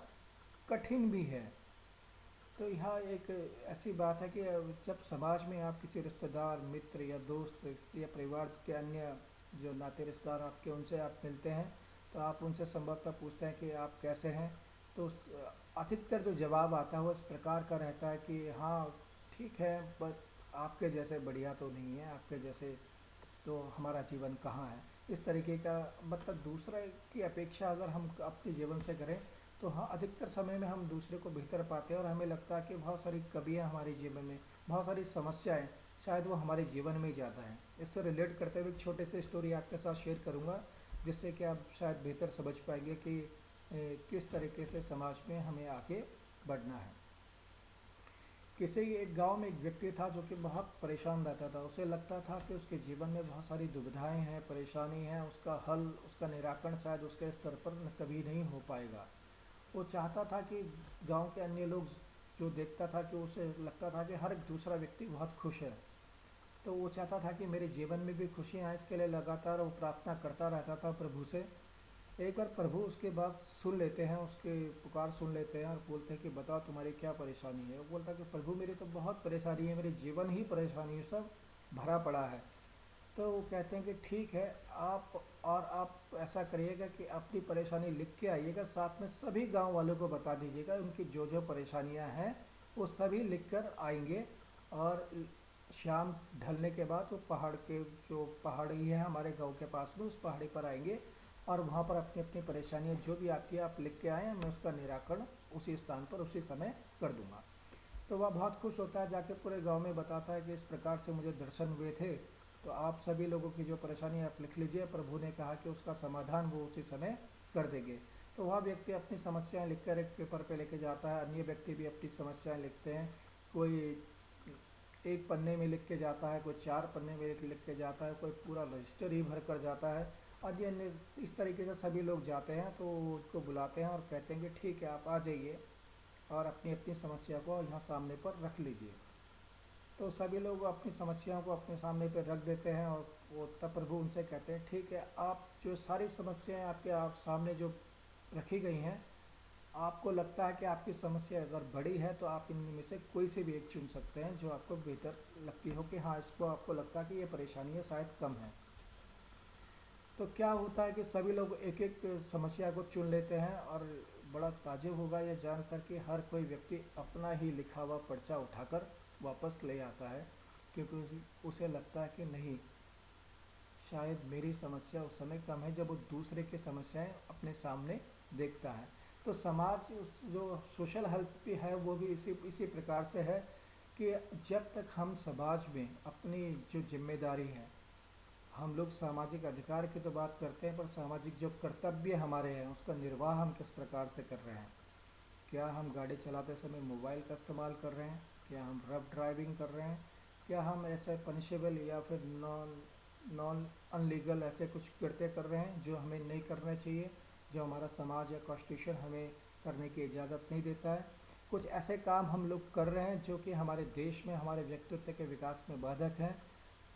A: कठिन भी है। तो यहाँ एक ऐसी बात है कि जब समाज में आप किसी रिश्तेदार, मित्र या दोस्त या परिवार के अन्य जो नाते रिश्तेदार आपके, उनसे आप मिलते हैं तो आप उनसे संभवतः पूछते हैं कि आप कैसे हैं। तो अधिकतर जो जवाब आता है वो इस प्रकार का रहता है कि हाँ ठीक है, बट आपके जैसे बढ़िया तो नहीं है, आपके जैसे तो हमारा जीवन कहाँ है। इस तरीके का मतलब दूसरे की अपेक्षा अगर हम अपने जीवन से करें तो हाँ अधिकतर समय में हम दूसरे को बेहतर पाते हैं और हमें लगता है कि बहुत सारी कमियाँ हमारे जीवन में, बहुत सारी समस्याएं शायद वो हमारे जीवन में ही ज़्यादा हैं। इससे रिलेट करते हुए एक छोटे से स्टोरी आपके साथ शेयर करूँगा जिससे कि आप शायद बेहतर समझ पाएंगे कि किस तरीके से समाज में हमें आगे बढ़ना है। किसी एक गांव में एक व्यक्ति था जो कि बहुत परेशान रहता था। उसे लगता था कि उसके जीवन में बहुत सारी दुविधाएं हैं, परेशानी है, उसका हल, उसका निराकरण शायद उसके स्तर पर कभी नहीं हो पाएगा। वो चाहता था कि गांव के अन्य लोग जो देखता था कि उसे लगता था कि हर एक दूसरा व्यक्ति बहुत खुश है, तो वो चाहता था कि मेरे जीवन में भी खुशी आए। इसके लिए लगातार वो प्रार्थना करता रहता था प्रभु से। एक बार प्रभु उसके बात सुन लेते हैं, उसके पुकार सुन लेते हैं और बोलते हैं कि बताओ तुम्हारी क्या परेशानी है। वो बोलता है कि प्रभु मेरी तो बहुत परेशानी है, मेरे जीवन ही परेशानी है, सब भरा पड़ा है। तो वो कहते हैं कि ठीक है, आप ऐसा करिएगा कि अपनी परेशानी लिख के आइएगा, साथ में सभी गांव वालों को बता दीजिएगा उनकी जो जो परेशानियां हैं वो सभी लिख कर आएंगे। और शाम ढलने के बाद वो पहाड़ के जो पहाड़ी है हमारे गांव के पास में, उस पहाड़ी पर आएंगे और वहाँ पर अपनी अपनी परेशानियाँ जो भी आपकी आप लिख के आएँ, मैं उसका निराकरण उसी स्थान पर उसी समय कर दूंगा। तो वह बहुत खुश होता है, जाके पूरे गांव में बताता है कि इस प्रकार से मुझे दर्शन हुए थे, तो आप सभी लोगों की जो परेशानी आप लिख लीजिए, प्रभु ने कहा कि उसका समाधान वो उसी समय कर देंगे। तो वह व्यक्ति अपनी समस्याएं लिखकर एक पेपर पे लेके जाता है, अन्य व्यक्ति भी अपनी समस्याएं लिखते हैं। कोई एक पन्ने में लिख के जाता है, कोई 4 पन्ने में लिख के जाता है, कोई पूरा रजिस्टर ही भर कर जाता है। और ये इस तरीके से सभी लोग जाते हैं तो उसको बुलाते हैं और कहते हैं कि ठीक है आप आ जाइए और अपनी अपनी समस्या को यहाँ सामने पर रख लीजिए। तो सभी लोग अपनी समस्याओं को अपने सामने पर रख देते हैं और वो तब प्रभु उनसे कहते हैं ठीक है, आप जो सारी समस्याएं आपके आप सामने जो रखी गई हैं, आपको लगता है कि आपकी समस्या अगर बड़ी है तो आप इनमें में से कोई से भी एक चुन सकते हैं जो आपको बेहतर लगती हो, कि हाँ इसको आपको लगता है कि ये परेशानियाँ शायद कम है। तो क्या होता है कि सभी लोग एक एक समस्या को चुन लेते हैं और बड़ा ताज्जुब होगा यह जानकर कि हर कोई व्यक्ति अपना ही लिखा हुआ पर्चा उठाकर वापस ले आता है, क्योंकि उसे लगता है कि नहीं, शायद मेरी समस्या उस समय कम है जब वो दूसरे की समस्याएं अपने सामने देखता है। तो समाज जो सोशल हेल्प भी है वो भी इसी इसी प्रकार से है कि जब तक हम समाज में अपनी जो जिम्मेदारी है, हम लोग सामाजिक अधिकार की तो बात करते हैं, पर सामाजिक जो कर्तव्य हमारे हैं उसका निर्वाह हम किस प्रकार से कर रहे हैं। क्या हम गाड़ी चलाते समय मोबाइल का इस्तेमाल कर रहे हैं, क्या हम रफ ड्राइविंग कर रहे हैं, क्या हम ऐसे पनिशेबल या फिर नॉन नॉन अनलीगल ऐसे कुछ कृत्य कर रहे हैं जो हमें नहीं करना चाहिए, जो हमारा समाज या कॉन्स्टिट्यूशन हमें करने की इजाज़त नहीं देता है। कुछ ऐसे काम हम लोग कर रहे हैं जो कि हमारे देश में हमारे व्यक्तित्व के विकास में बाधक हैं।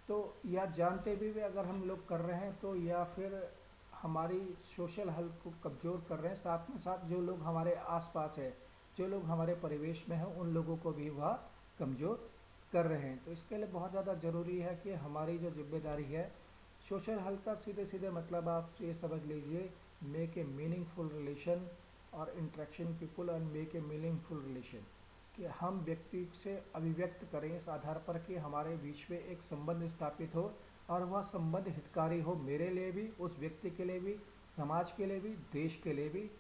A: तो या जानते भी अगर हम लोग कर रहे हैं तो, या फिर हमारी सोशल हेल्थ को कमज़ोर कर रहे हैं, साथ में साथ जो लोग हमारे आसपास है, जो लोग हमारे परिवेश में हैं, उन लोगों को भी वह कमज़ोर कर रहे हैं। तो इसके लिए बहुत ज़्यादा ज़रूरी है कि हमारी जो जिम्मेदारी है, सोशल हेल्थ का सीधे सीधे मतलब आप ये समझ लीजिए, मेक ए मीनिंगफुल रिलेशन और interaction people and make a meaningful relation, कि हम व्यक्ति से अभिव्यक्त करें इस आधार पर कि हमारे बीच में एक संबंध स्थापित हो और वह संबंध हितकारी हो, मेरे लिए भी, उस व्यक्ति के लिए भी, समाज के लिए भी, देश के लिए भी।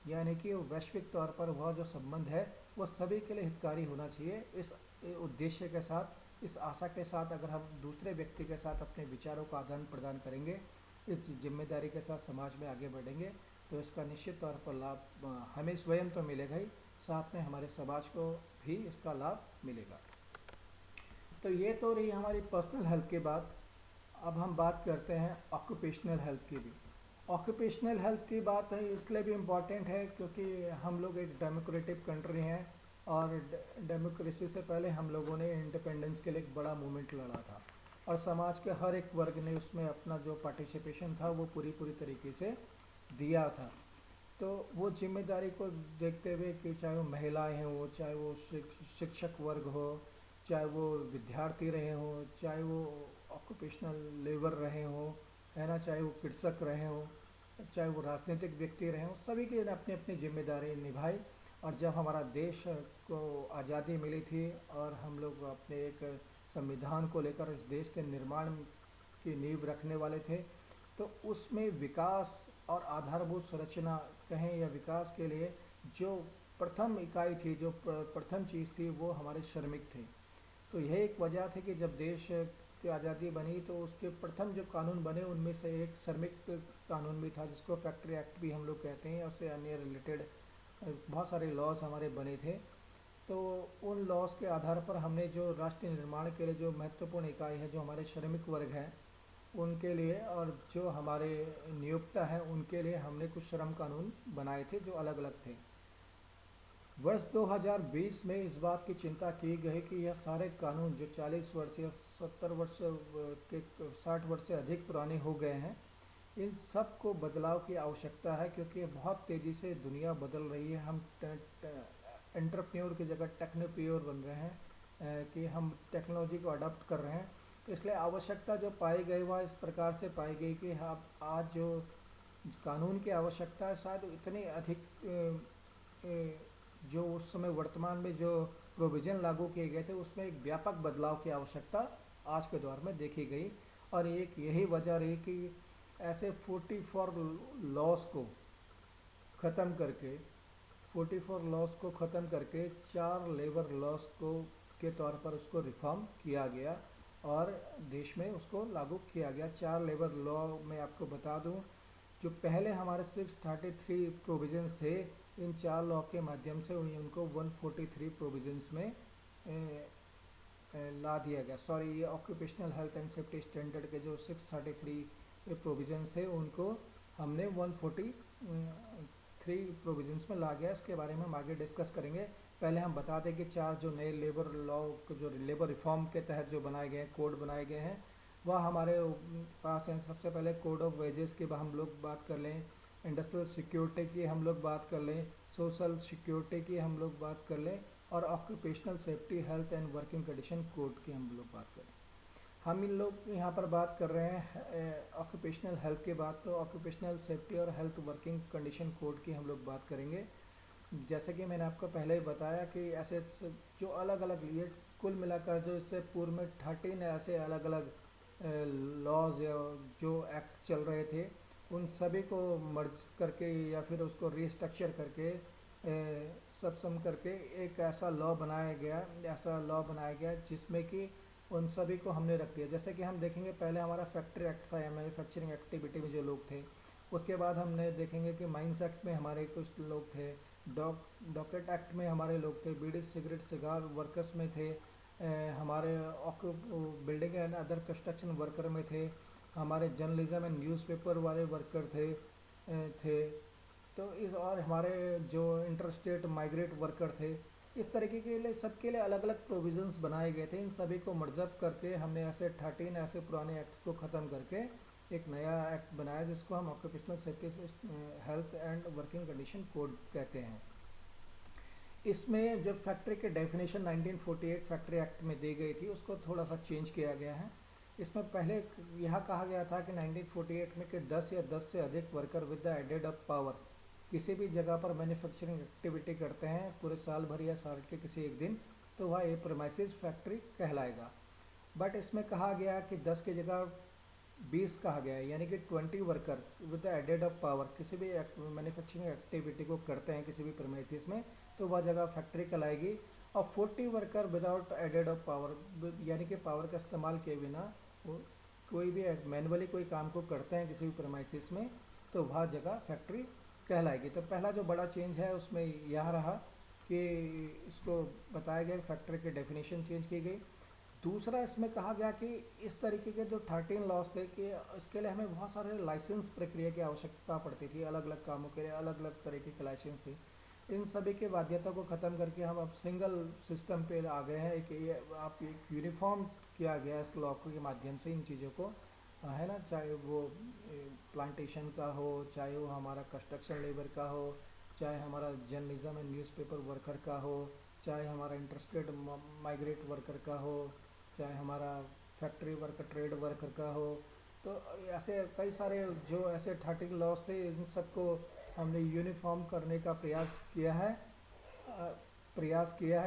A: यानी कि वैश्विक तौर पर वह जो संबंध है वह सभी के लिए हितकारी होना चाहिए। इस उद्देश्य के साथ, इस आशा के साथ अगर हम दूसरे व्यक्ति के साथ अपने विचारों का आदान प्रदान करेंगे, इस जिम्मेदारी के साथ समाज में आगे बढ़ेंगे, तो इसका निश्चित तौर पर लाभ हमें स्वयं तो मिलेगा ही, साथ में हमारे समाज को भी इसका लाभ मिलेगा। तो ये तो रही हमारी पर्सनल हेल्थ की बात। अब हम बात करते हैं ऑक्यूपेशनल हेल्थ की भी। ऑक्यूपेशनल हेल्थ की बात है इसलिए भी इम्पॉर्टेंट है क्योंकि हम लोग एक डेमोक्रेटिक कंट्री हैं, और डेमोक्रेसी से पहले हम लोगों ने इंडिपेंडेंस के लिए एक बड़ा मूवमेंट लड़ा था, और समाज के हर एक वर्ग ने उसमें अपना जो पार्टिसिपेशन था वो पूरी पूरी तरीके से दिया था। तो वो जिम्मेदारी को देखते हुए कि चाहे वो महिलाएं हो, चाहे वो शिक्षक वर्ग हो, चाहे वो विद्यार्थी रहे हो, चाहे वो ऑक्यूपेशनल लेबर रहे हो, है ना, चाहे वो कृषक रहे हो, चाहे वो राजनीतिक व्यक्ति रहे हो, सभी की ने अपनी अपनी जिम्मेदारी निभाई। और जब हमारा देश को आज़ादी मिली थी और हम लोग अपने एक संविधान को लेकर इस देश के निर्माण की नींव रखने वाले थे, तो उसमें विकास और आधारभूत संरचना कहें या विकास के लिए जो प्रथम इकाई थी, जो प्रथम चीज़ थी, वो हमारे श्रमिक थे। तो यह एक वजह थी कि जब देश की आज़ादी बनी तो उसके प्रथम जो कानून बने उनमें से एक श्रमिक कानून भी था, जिसको फैक्ट्री एक्ट भी हम लोग कहते हैं, और उससे अन्य रिलेटेड बहुत सारे लॉज हमारे बने थे। तो उन लॉज के आधार पर हमने जो राष्ट्र निर्माण के लिए जो महत्वपूर्ण इकाई है, जो हमारे श्रमिक वर्ग हैं उनके लिए, और जो हमारे नियोक्ता हैं उनके लिए हमने कुछ श्रम कानून बनाए थे जो अलग अलग थे। वर्ष 2020 में इस बात की चिंता की गई कि यह सारे कानून जो 40 वर्ष या 70 वर्ष के 60 वर्ष से अधिक पुराने हो गए हैं, इन सब को बदलाव की आवश्यकता है, क्योंकि बहुत तेज़ी से दुनिया बदल रही है। हम एंटरप्रेन्योर की जगह टेक्नोप्रेन्योर बन रहे हैं, कि हम टेक्नोलॉजी को अडॉप्ट कर रहे हैं। तो इसलिए आवश्यकता जो पाई गई वह इस प्रकार से पाई गई कि हाँ, आज जो कानून की आवश्यकता है शायद इतनी अधिक जो उस समय वर्तमान में जो प्रोविज़न लागू किए गए थे उसमें एक व्यापक बदलाव की आवश्यकता आज के दौर में देखी गई। और एक यही वजह रही कि ऐसे 44 लॉस को ख़त्म करके 44 लॉस को ख़त्म करके 4 लेबर लॉस को के तौर पर उसको रिफॉर्म किया गया और देश में उसको लागू किया गया। 4 लेबर लॉ में आपको बता दूं, जो पहले हमारे 633 प्रोविजंस थे, इन 4 लॉ के माध्यम से उनको 143 प्रोविजंस में ला दिया गया। सॉरी, ये occupational health and safety standard के जो 633 प्रोविजंस थे उनको हमने 143 प्रोविजंस में ला गया। इसके बारे में हम आगे डिस्कस करेंगे। पहले हम बता दें कि 4 जो नए लेबर लॉ जो लेबर रिफॉर्म के तहत जो बनाए गए हैं, कोड बनाए गए हैं, वह हमारे पास हैं। सबसे पहले कोड ऑफ वेजेस की हम लोग बात कर लें, इंडस्ट्रियल सिक्योरिटी की हम लोग बात कर लें, सोशल सिक्योरिटी की हम लोग बात कर लें, और occupational safety health and working condition code की हम लोग बात करें। हम इन लोग यहाँ पर बात कर रहे हैं ऑक्यूपेशनल हेल्थ के बाद, तो ऑक्यूपेशनल सेफ्टी और हेल्थ वर्किंग कंडीशन कोड की हम लोग बात करेंगे। जैसे कि मैंने आपको पहले ही बताया कि ऐसे जो अलग अलग ये कुल मिलाकर जो इससे पूर्व में 13 ऐसे अलग अलग लॉज या जो एक्ट चल रहे थे, उन सभी को मर्ज करके या फिर उसको रिस्ट्रक्चर करके सब सम करके एक ऐसा लॉ बनाया गया जिसमें कि उन सभी को हमने रख दिया। जैसे कि हम देखेंगे, पहले हमारा फैक्ट्री एक्ट था या मैन्युफैक्चरिंग एक्टिविटी में जो लोग थे, उसके बाद हमने देखेंगे कि माइंस एक्ट में हमारे कुछ लोग थे, डॉकेट एक्ट में हमारे लोग थे, बीड़ी सिगरेट सिगार वर्कर्स में थे, हमारे building and other construction worker में थे, हमारे जर्नलिज्म एंड न्यूज़पेपर वाले वर्कर थे। तो इस और हमारे जो इंटरस्टेट माइग्रेट वर्कर थे, इस तरीके के लिए सबके लिए अलग अलग प्रोविजंस बनाए गए थे। इन सभी को मर्जअप करके हमने ऐसे 13 ऐसे पुराने एक्ट्स को ख़त्म करके एक नया एक्ट बनाया जिसको हम occupational safety health and working condition code कहते हैं। इसमें जो फैक्ट्री के डेफिनेशन 1948 फैक्ट्री एक्ट में दी गई थी उसको थोड़ा सा चेंज किया गया है। इसमें पहले यह कहा गया था कि 1948 में कि 10 या 10 से अधिक worker with the aided of power किसी भी जगह पर मैन्युफैक्चरिंग एक्टिविटी करते हैं पूरे साल भर या साल के किसी एक दिन, तो वह ए प्रेमाइसिस फैक्ट्री कहलाएगा। बट इसमें कहा गया कि 10 की जगह 20 कहा गया है, यानी कि 20 worker with the aided of power किसी भी मैन्युफैक्चरिंग एक्टिविटी को करते हैं किसी भी प्रेमाइसिस में, तो वह जगह फैक्ट्री कहलाएगी। और 40 worker without aided of power, यानी कि पावर का इस्तेमाल किए बिना वो कोई भी मैनुअली कोई काम को करते हैं किसी भी प्रेमाइसिस में, तो वह जगह फैक्ट्री कहलाएगी। तो पहला जो बड़ा चेंज है उसमें यह रहा कि इसको बताया गया, फैक्ट्री की डेफिनेशन चेंज की गई। दूसरा इसमें कहा गया कि इस तरीके के जो 13 लॉस थे कि इसके लिए हमें बहुत सारे लाइसेंस प्रक्रिया की आवश्यकता पड़ती थी, अलग अलग कामों के लिए अलग अलग तरीके के लाइसेंस थे। इन सभी के बाध्यता को ख़त्म करके हम अब सिंगल सिस्टम पे आ गए हैं कि ये आप एक यूनिफॉर्म किया गया इस लॉ के माध्यम से इन चीज़ों को, है ना, चाहे वो प्लांटेशन का हो, चाहे वो हमारा कंस्ट्रक्शन लेबर का हो, चाहे हमारा जर्नलिज्म एंड न्यूज़पेपर वर्कर का हो, चाहे हमारा इंटरेस्टेड माइग्रेट वर्कर का हो, चाहे हमारा फैक्ट्री वर्कर ट्रेड वर्कर का हो। तो ऐसे कई सारे जो ऐसे 13 लॉस थे, इन सबको हमने यूनिफॉर्म करने का प्रयास किया है,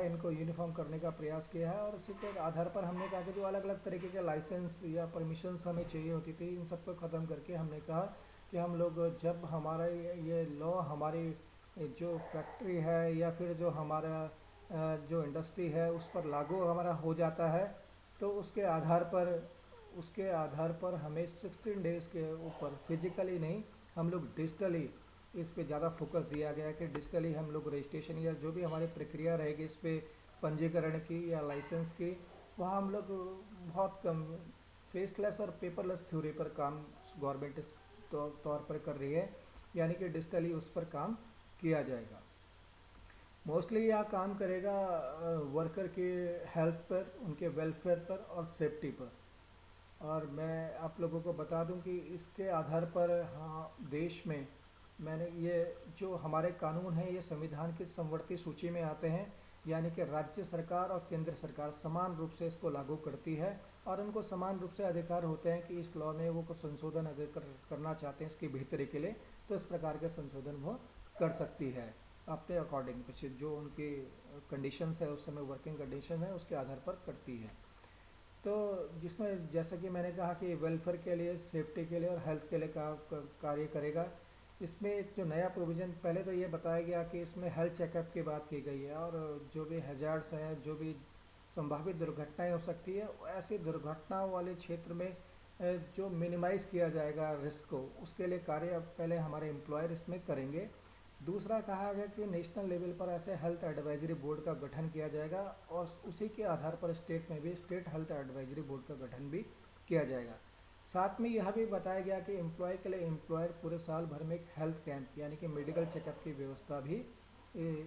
A: इनको यूनिफॉर्म करने का प्रयास किया है। और इसी के आधार पर हमने कहा कि जो अलग अलग तरीके के लाइसेंस या परमिशंस हमें चाहिए होती थी, इन सबको ख़त्म करके हमने कहा कि हम लोग जब हमारा ये लॉ हमारी जो फैक्ट्री है या फिर जो हमारा जो इंडस्ट्री है उस पर लागू हमारा हो जाता है, तो उसके आधार पर हमें 16 डेज़ के ऊपर फिजिकली नहीं, हम लोग डिजिटली इस पे ज़्यादा फोकस दिया गया कि डिजिटली हम लोग रजिस्ट्रेशन या जो भी हमारी प्रक्रिया रहेगी इस पे पंजीकरण की या लाइसेंस की, वहाँ हम लोग बहुत कम फेसलेस और पेपरलेस थ्योरी पर काम गवर्नमेंट इस तौर पर कर रही है, यानी कि डिजिटली उस पर काम किया जाएगा। मोस्टली यह काम करेगा वर्कर के हेल्थ पर, उनके वेलफेयर पर और सेफ्टी पर। और मैं आप लोगों को बता दूं कि इसके आधार पर हाँ देश में मैंने ये जो हमारे कानून हैं ये संविधान की समवर्ती सूची में आते हैं, यानी कि राज्य सरकार और केंद्र सरकार समान रूप से इसको लागू करती है और उनको समान रूप से अधिकार होते हैं कि इस लॉ में वो कुछ संशोधन अगर करना चाहते हैं इसकी बेहतरी के लिए, तो इस प्रकार के संशोधन वो कर सकती है अपने अकॉर्डिंग, कुछ जो उनकी कंडीशंस है उस समय वर्किंग कंडीशन है उसके आधार पर करती है। तो जिसमें जैसा कि मैंने कहा कि वेलफेयर के लिए, सेफ्टी के लिए और हेल्थ के लिए कार्य करेगा। इसमें एक जो नया प्रोविज़न, पहले तो ये बताया गया कि इसमें हेल्थ चेकअप की बात की गई है और जो भी हैजार्ड्स हैं, जो भी संभावित दुर्घटनाएं हो सकती है, ऐसी दुर्घटनाओं वाले क्षेत्र में जो मिनिमाइज़ किया जाएगा रिस्क को, उसके लिए कार्य अब पहले हमारे एम्प्लॉयर इसमें करेंगे। दूसरा कहा गया कि नेशनल लेवल पर ऐसे हेल्थ एडवाइजरी बोर्ड का गठन किया जाएगा और उसी के आधार पर स्टेट में भी स्टेट हेल्थ एडवाइजरी बोर्ड का गठन भी किया जाएगा। साथ में यह भी बताया गया कि एम्प्लॉय के लिए एम्प्लॉयर पूरे साल भर में एक हेल्थ कैंप यानी कि मेडिकल चेकअप की व्यवस्था भी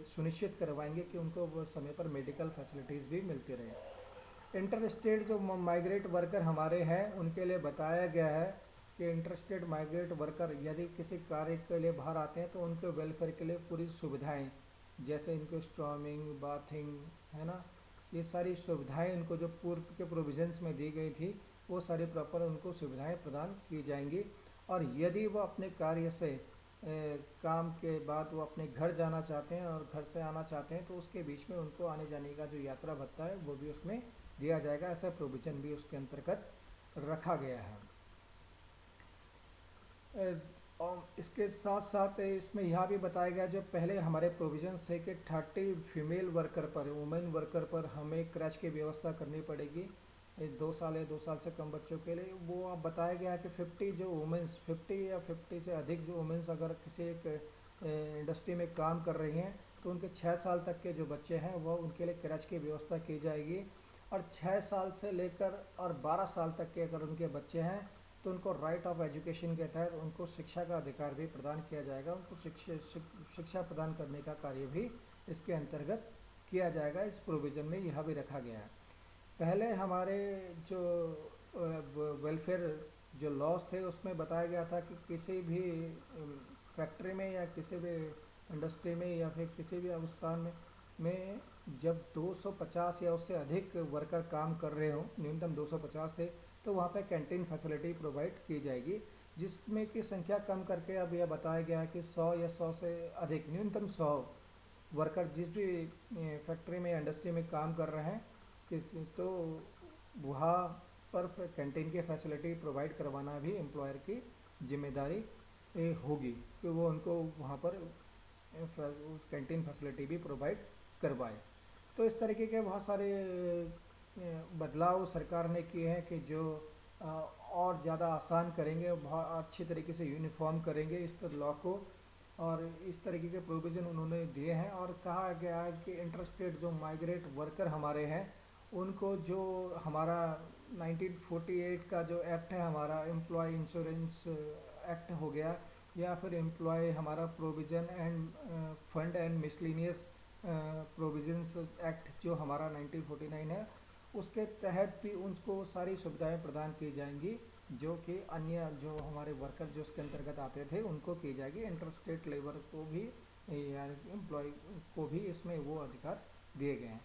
A: सुनिश्चित करवाएंगे कि उनको वो समय पर मेडिकल फैसिलिटीज़ भी मिलती रहे। इंटर स्टेट जो माइग्रेट वर्कर हमारे हैं उनके लिए बताया गया है कि इंटरेस्टेड माइग्रेट वर्कर यदि किसी कार्य के लिए बाहर आते हैं तो उनके वेलफेयर के लिए पूरी सुविधाएं, जैसे इनको स्ट्रॉमिंग, बाथिंग, है ना, ये सारी सुविधाएं उनको जो पूर्व के प्रोविजंस में दी गई थी वो सारी प्रॉपर उनको सुविधाएं प्रदान की जाएंगी। और यदि वो अपने कार्य से काम के बाद वो अपने घर जाना चाहते हैं और घर से आना चाहते हैं तो उसके बीच में उनको आने जाने का जो यात्रा भत्ता है वो भी उसमें दिया जाएगा। ऐसा प्रोविज़न भी उसके अंतर्गत रखा गया है। और इसके साथ साथ इसमें यह भी बताया गया जो पहले हमारे प्रोविजंस थे कि 30 फीमेल वर्कर पर, वुमेन वर्कर पर हमें क्रैश की व्यवस्था करनी पड़ेगी 2 साल या 2 साल से कम बच्चों के लिए। वो अब बताया गया कि 50 जो वुमेंस, 50 या 50 से अधिक जो वुमेंस अगर किसी एक इंडस्ट्री में काम कर रही हैं तो उनके 6 साल तक के जो बच्चे हैं वो उनके लिए क्रैश की व्यवस्था की जाएगी। और 6 साल से लेकर और 12 साल तक के अगर उनके बच्चे हैं तो उनको राइट ऑफ एजुकेशन के तहत उनको शिक्षा का अधिकार भी प्रदान किया जाएगा, उनको शिक्षा प्रदान करने का कार्य भी इसके अंतर्गत किया जाएगा। इस प्रोविज़न में यह भी रखा गया है। पहले हमारे जो वेलफेयर जो लॉस थे उसमें बताया गया था कि किसी भी फैक्ट्री में या किसी भी इंडस्ट्री में या फिर किसी भी अवस्थान में जब 250 या उससे अधिक वर्कर काम कर रहे हों, न्यूनतम 250 थे, तो वहाँ पे कैंटीन फैसिलिटी प्रोवाइड की जाएगी, जिसमें की संख्या कम करके अब यह बताया गया है कि 100 या 100 से अधिक, न्यूनतम 100 वर्कर जिस भी फैक्ट्री में इंडस्ट्री में काम कर रहे हैं तो वहाँ पर कैंटीन की फैसिलिटी प्रोवाइड करवाना भी एम्प्लॉयर की जिम्मेदारी होगी कि वो उनको वहाँ पर कैंटीन फैसिलिटी भी प्रोवाइड करवाए। तो इस तरीके के बहुत सारे बदलाव सरकार ने किए हैं कि जो और ज़्यादा आसान करेंगे, बहुत अच्छी तरीके से यूनिफॉर्म करेंगे इस लॉ को, और इस तरीके के प्रोविज़न उन्होंने दिए हैं। और कहा गया है कि इंटरस्टेट जो माइग्रेट वर्कर हमारे हैं उनको जो हमारा 1948 का जो एक्ट है, हमारा एम्प्लॉय इंश्योरेंस एक्ट हो गया, या फिर एम्प्लॉय हमारा provision end fund and miscellaneous provisions act जो हमारा 1949 है, उसके तहत भी उनको सारी सुविधाएं प्रदान की जाएंगी जो कि अन्य जो हमारे वर्कर जो उसके अंतर्गत आते थे उनको की जाएगी। इंटर स्टेट लेबर को भी यानी एम्प्लॉय को भी इसमें वो अधिकार दिए गए हैं।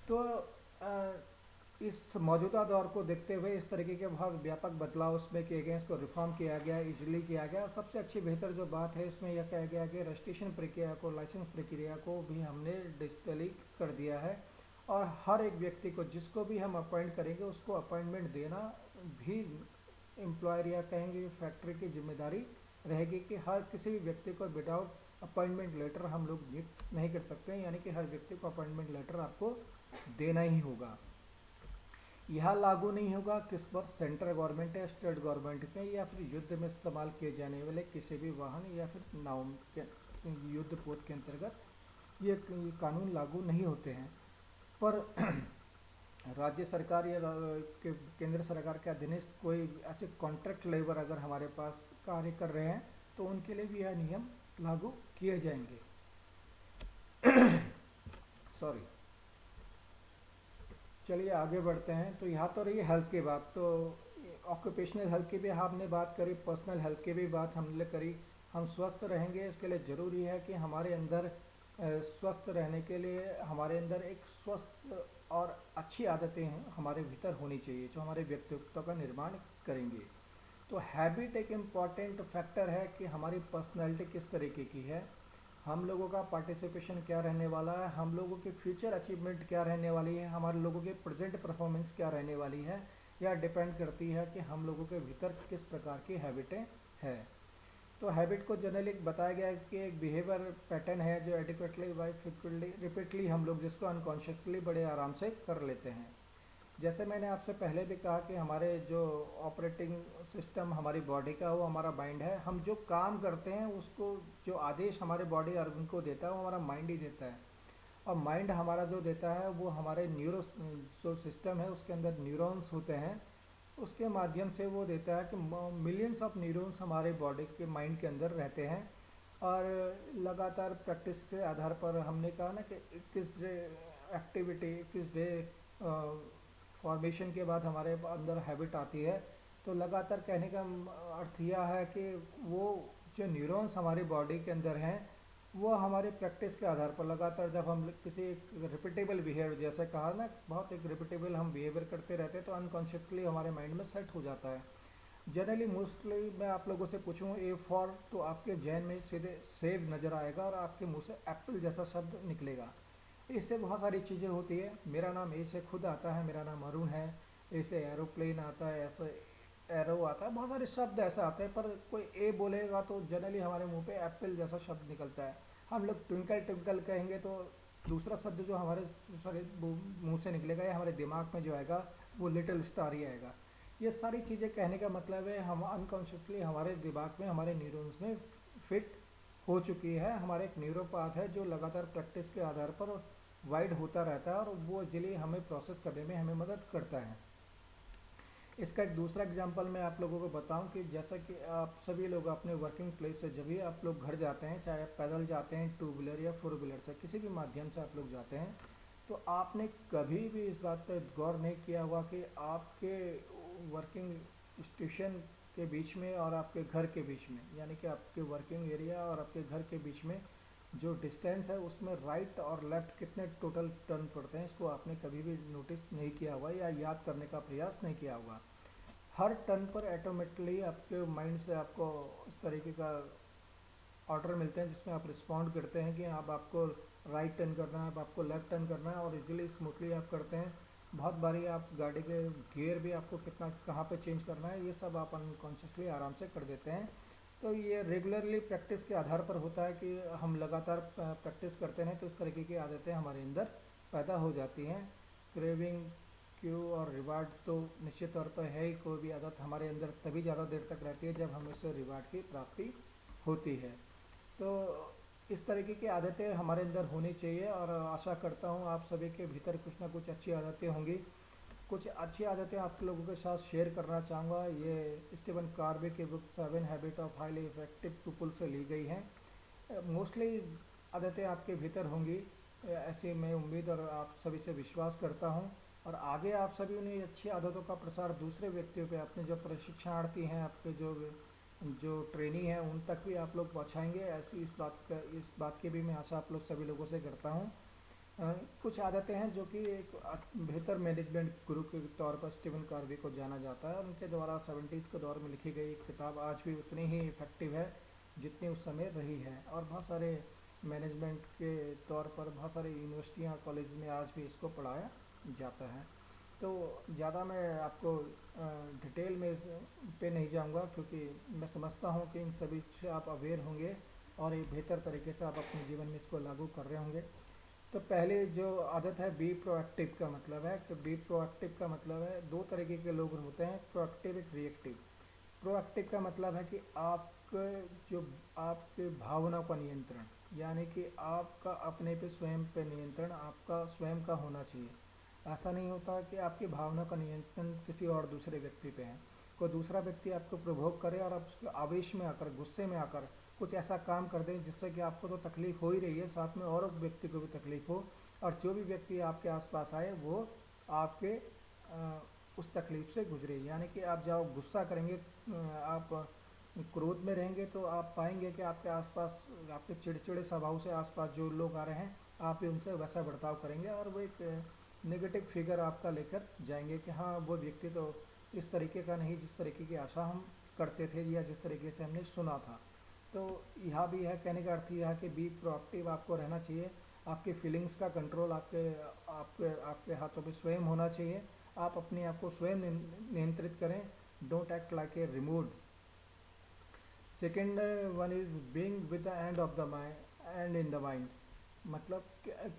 A: तो इस मौजूदा दौर को देखते हुए इस तरीके के बहुत व्यापक बदलाव उसमें किए गए, इसको रिफॉर्म किया गया, इजीली किया गया। सबसे अच्छी बेहतर जो बात है इसमें यह कहा गया कि रजिस्ट्रेशन प्रक्रिया को, लाइसेंस प्रक्रिया को भी हमने डिजिटली कर दिया है, और हर एक व्यक्ति को जिसको भी हम अपॉइंट करेंगे उसको अपॉइंटमेंट देना भी एम्प्लॉयर या कहेंगे फैक्ट्री की जिम्मेदारी रहेगी कि हर किसी भी व्यक्ति को विदाउट अपॉइंटमेंट लेटर हम लोग नियुक्त नहीं कर सकते हैं, यानी कि हर व्यक्ति को अपॉइंटमेंट लेटर आपको देना ही होगा। यह लागू नहीं होगा किस पर, सेंट्रल गवर्नमेंट या स्टेट गवर्नमेंट के या फिर युद्ध में इस्तेमाल किए जाने वाले किसी भी वाहन या फिर नाव के युद्ध पोत के अंतर्गत ये कानून लागू नहीं होते हैं। पर राज्य सरकार या केंद्र सरकार के अधीनस्थ कोई ऐसे कॉन्ट्रैक्ट लेबर अगर हमारे पास कार्य कर रहे हैं तो उनके लिए भी यह नियम लागू किए जाएंगे। सॉरी, चलिए आगे बढ़ते हैं। तो यहाँ तो रही हेल्थ की बात, तो ऑक्यूपेशनल हेल्थ की भी हमने बात करी, पर्सनल हेल्थ की भी बात हमने करी। हम स्वस्थ रहेंगे इसके लिए ज़रूरी है कि हमारे अंदर स्वस्थ रहने के लिए हमारे अंदर एक स्वस्थ और अच्छी आदतें हमारे भीतर होनी चाहिए जो हमारे व्यक्तित्व का निर्माण करेंगे। तो हैबिट एक इम्पॉर्टेंट फैक्टर है कि हमारी पर्सनैलिटी किस तरीके की है, हम लोगों का पार्टिसिपेशन क्या रहने वाला है, हम लोगों की फ्यूचर अचीवमेंट क्या रहने वाली है, हमारे लोगों की प्रेजेंट परफॉर्मेंस क्या रहने वाली है, यह डिपेंड करती है कि हम लोगों के भीतर किस प्रकार की हैबिटें हैं। तो हैबिट को जनरली बताया गया है कि एक बिहेवियर पैटर्न है जो एडिक्वेटली बाई फ्रिक्वेंटली रिपीटली हम लोग जिसको अनकॉन्शियसली बड़े आराम से कर लेते हैं। जैसे मैंने आपसे पहले भी कहा कि हमारे जो ऑपरेटिंग सिस्टम हमारी बॉडी का वो हमारा माइंड है। हम जो काम करते हैं उसको जो आदेश हमारे बॉडी ऑर्गन को देता है वो हमारा माइंड ही देता है, और माइंड हमारा जो देता है वो हमारे न्यूरो जो सिस्टम है उसके अंदर न्यूरॉन्स होते हैं, उसके माध्यम से वो देता है कि मिलियंस ऑफ न्यूरॉन्स हमारे बॉडी के माइंड के अंदर रहते हैं। और लगातार प्रैक्टिस के आधार पर हमने कहा ना कि 21 डे एक्टिविटी, 21 डे फॉर्मेशन के बाद हमारे अंदर हैबिट आती है। तो लगातार कहने का अर्थ यह है कि वो जो न्यूरॉन्स हमारी बॉडी के अंदर हैं वो हमारे प्रैक्टिस के आधार पर लगातार जब हम किसी एक रिपीटेबल बिहेवियर, जैसे कहा ना, बहुत एक रिपीटेबल हम बिहेवियर करते रहते हैं तो अनकॉन्शियसली हमारे माइंड में सेट हो जाता है। जनरली मोस्टली मैं आप लोगों से पूछूं ए फॉर, तो आपके जहन में सीधे सेब नज़र आएगा और आपके मुंह से एप्पल जैसा शब्द निकलेगा। इससे बहुत सारी चीज़ें होती है। मेरा नाम ए से खुद आता है, मेरा नाम अरुण है, ऐसे एरोप्लेन आता है, ऐसे एरो आता है, बहुत सारे शब्द ऐसे आते हैं, पर कोई ए बोलेगा तो जनरली हमारे मुंह पे एप्पल जैसा शब्द निकलता है। हम लोग ट्विंकल ट्विंकल कहेंगे तो दूसरा शब्द जो हमारे सारे मुंह से निकलेगा या हमारे दिमाग में जो आएगा वो लिटिल स्टार ही आएगा। ये सारी चीज़ें कहने का मतलब है हम अनकॉन्शियसली हमारे दिमाग में, हमारे न्यूरॉन्स में फिट हो चुकी है। हमारे एक न्यूरोपाथ है जो लगातार प्रैक्टिस के आधार पर वाइड होता रहता है और वो इसलिए हमें प्रोसेस करने में हमें मदद करता है। इसका एक दूसरा एग्जांपल मैं आप लोगों को बताऊं कि जैसा कि आप सभी लोग अपने वर्किंग प्लेस से जब भी आप लोग घर जाते हैं, चाहे आप पैदल जाते हैं, टू व्हीलर या फोर व्हीलर से, किसी भी माध्यम से आप लोग जाते हैं, तो आपने कभी भी इस बात पर गौर नहीं किया होगा कि आपके वर्किंग स्टेशन के बीच में और आपके घर के बीच में, यानी कि आपके वर्किंग एरिया और आपके घर के बीच में जो डिस्टेंस है उसमें राइट और लेफ़्ट कितने टोटल टर्न पड़ते हैं, इसको आपने कभी भी नोटिस नहीं किया होगा या याद करने का प्रयास नहीं किया होगा। हर टर्न पर ऑटोमेटिकली आपके माइंड से आपको इस तरीके का ऑर्डर मिलते हैं जिसमें आप रिस्पॉन्ड करते हैं कि अब आपको राइट टर्न करना है, अब आपको लेफ़्ट टर्न करना है, और इजीली स्मूथली आप करते हैं। बहुत बारी आप गाड़ी के गियर भी आपको कितना कहाँ पे चेंज करना है ये सब आप अनकॉन्शियसली आराम से कर देते हैं। तो ये रेगुलरली प्रैक्टिस के आधार पर होता है कि हम लगातार प्रैक्टिस करते हैं तो इस तरीके की आदतें हमारे अंदर पैदा हो जाती हैं। क्रेविंग, क्यू और रिवार्ड तो निश्चित तौर पर है ही, कोई भी आदत हमारे अंदर तभी ज़्यादा देर तक रहती है जब हमें उससे रिवार्ड की प्राप्ति होती है। तो इस तरीके की आदतें हमारे अंदर होनी चाहिए और आशा करता हूँ आप सभी के भीतर कुछ ना कुछ अच्छी आदतें होंगी। कुछ अच्छी आदतें आप लोगों के साथ शेयर करना चाहूँगा। ये स्टीवन कार्वे की book 7 habit of highly effective people से ली गई हैं। मोस्टली आदतें आपके भीतर होंगी, ऐसी मैं उम्मीद और आप सभी से विश्वास करता हूँ। और आगे आप सभी उन्हें अच्छी आदतों का प्रसार दूसरे व्यक्तियों पे, अपने जो प्रशिक्षणार्थी हैं, आपके जो जो ट्रेनी हैं, उन तक भी आप लोग पहुँचाएंगे, ऐसी इस बात की भी मैं आशा आप लोग सभी लोगों से करता हूँ। कुछ आदतें हैं जो कि एक बेहतर मैनेजमेंट गुरु के तौर पर स्टीवन कार्वी को जाना जाता है, और उनके द्वारा 70s के दौर में लिखी गई एक किताब आज भी उतनी ही इफ़ेक्टिव है जितनी उस समय रही है। और बहुत सारे मैनेजमेंट के तौर पर बहुत सारी यूनिवर्सिटियाँ कॉलेज में आज भी इसको पढ़ाया जाता है। तो ज़्यादा मैं आपको डिटेल में पे नहीं जाऊंगा, क्योंकि मैं समझता हूँ कि इन सभी से आप अवेयर होंगे और एक बेहतर तरीके से आप अपने जीवन में इसको लागू कर रहे होंगे। तो पहले जो आदत है बी प्रोएक्टिव का मतलब है कि बी प्रोएक्टिव का मतलब है दो तरीके के लोग होते हैं, प्रोएक्टिव एक रिएक्टिव। प्रोएक्टिव का मतलब है कि आप जो आपके भावनाओं का नियंत्रण, यानी कि आपका अपने पे स्वयं पे नियंत्रण आपका स्वयं का होना चाहिए। ऐसा नहीं होता कि आपकी भावना का नियंत्रण किसी और दूसरे व्यक्ति पे है। कोई दूसरा व्यक्ति आपको प्रभोग करे और आप उसके आवेश में आकर, गुस्से में आकर कुछ ऐसा काम कर दें जिससे कि आपको तो तकलीफ हो ही रही है, साथ में और व्यक्ति को भी तकलीफ हो, और जो भी व्यक्ति आपके आसपास आए वो आपके उस तकलीफ से गुजरे। यानी कि आप जब गुस्सा करेंगे, आप क्रोध में रहेंगे, तो आप पाएंगे कि आपके आसपास, आपके चिड़चिड़े स्वभाव से आसपास जो लोग आ रहे हैं, आप भी उनसे वैसा बर्ताव करेंगे और वो एक नेगेटिव फिगर आपका लेकर जाएंगे कि हाँ वो व्यक्ति तो इस तरीके का नहीं जिस तरीके की आशा हम करते थे या जिस तरीके से हमने सुना था। तो यहाँ भी है, कहने का अर्थ यह है कि बी प्रोएक्टिव आपको रहना चाहिए। आपके फीलिंग्स का कंट्रोल आपके आपके आपके हाथों में स्वयं होना चाहिए। आप अपने आप को स्वयं नियंत्रित करें। Don't act like a remote. Second one is being with the end of the mind and in the mind. मतलब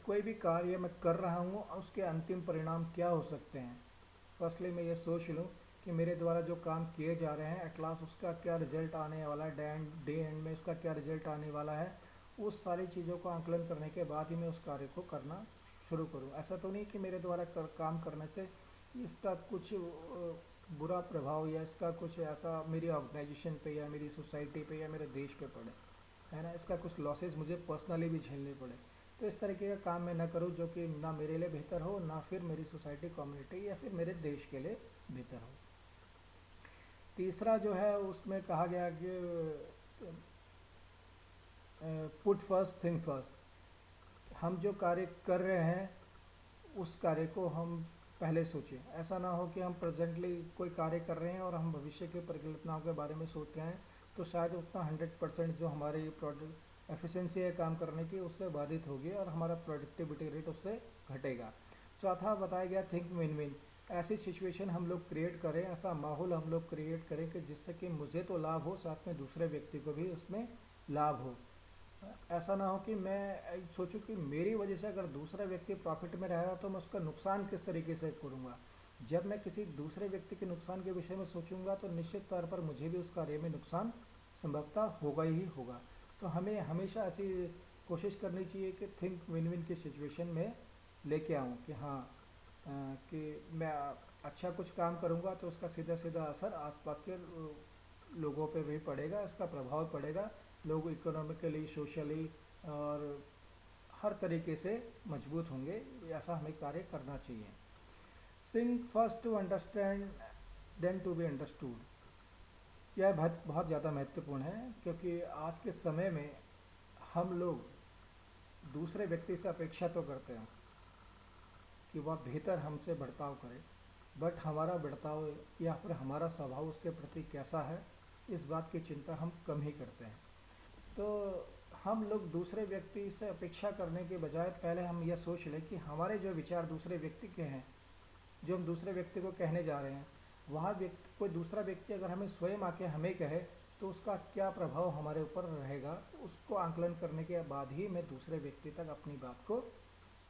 A: कोई भी कार्य मैं कर रहा हूँ उसके अंतिम परिणाम क्या हो सकते हैं। फर्स्टली मैं ये सोच लूँ कि मेरे द्वारा जो काम किए जा रहे हैं एट लास्ट उसका क्या रिजल्ट आने वाला है, डे एंड में उसका क्या रिजल्ट आने वाला है। उस सारी चीज़ों को आंकलन करने के बाद ही मैं उस कार्य को करना शुरू करूँ। ऐसा तो नहीं कि मेरे द्वारा काम करने से इसका कुछ बुरा प्रभाव या इसका कुछ ऐसा मेरी ऑर्गेनाइजेशन पे या मेरी सोसाइटी पे या मेरे देश पे पड़े, है ना, इसका कुछ लॉसेस मुझे पर्सनली भी झेलने पड़े। तो इस तरीके का काम मैं न करूँ जो कि ना मेरे लिए बेहतर हो, ना फिर मेरी सोसाइटी, कम्युनिटी या फिर मेरे देश के लिए बेहतर हो। तीसरा जो है उसमें कहा गया कि पुट फर्स्ट थिंक फर्स्ट। हम जो कार्य कर रहे हैं उस कार्य को हम पहले सोचें। ऐसा ना हो कि हम प्रेजेंटली कोई कार्य कर रहे हैं और हम भविष्य की परिकल्पनाओं के बारे में सोच रहे हैं, तो शायद उतना 100% जो हमारी प्रोडक्ट एफिशिएंसी है काम करने की उससे बाधित होगी और हमारा प्रोडक्टिविटी रेट उससे घटेगा। चौथा बताया गया थिंक विन विन। ऐसी सिचुएशन हम लोग क्रिएट करें, ऐसा माहौल हम लोग क्रिएट करें कि जिससे कि मुझे तो लाभ हो, साथ में दूसरे व्यक्ति को भी उसमें लाभ हो। ऐसा ना हो कि मैं सोचूं कि मेरी वजह से अगर दूसरा व्यक्ति प्रॉफिट में रह रहा तो मैं उसका नुकसान किस तरीके से करूंगा। जब मैं किसी दूसरे व्यक्ति के नुकसान के विषय में सोचूंगा तो निश्चित तौर पर मुझे भी उस कार्य में नुकसान संभवतः होगा ही होगा। तो हमें हमेशा ऐसी कोशिश करनी चाहिए कि थिंक विन विन की सिचुएशन में लेके आऊँ कि हाँ, कि मैं अच्छा कुछ काम करूँगा तो उसका सीधा सीधा असर आसपास के लोगों पे भी पड़ेगा, इसका प्रभाव पड़ेगा। लोग इकोनॉमिकली, सोशली और हर तरीके से मजबूत होंगे। ऐसा हमें कार्य करना चाहिए। Seek first to understand then to be understood. यह बहुत बहुत ज़्यादा महत्वपूर्ण है, क्योंकि आज के समय में हम लोग दूसरे व्यक्ति से अपेक्षा तो करते हैं कि वह बेहतर हमसे बर्ताव करे, बट हमारा बर्ताव या फिर हमारा स्वभाव उसके प्रति कैसा है, इस बात की चिंता हम कम ही करते हैं। तो हम लोग दूसरे व्यक्ति से अपेक्षा करने के बजाय पहले हम यह सोच लें कि हमारे जो विचार दूसरे व्यक्ति के हैं, जो हम दूसरे व्यक्ति को कहने जा रहे हैं, वहाँ व्यक्ति, कोई दूसरा व्यक्ति अगर हमें स्वयं आके हमें कहे तो उसका क्या प्रभाव हमारे ऊपर रहेगा, तो उसको आंकलन करने के बाद ही मैं दूसरे व्यक्ति तक अपनी बात को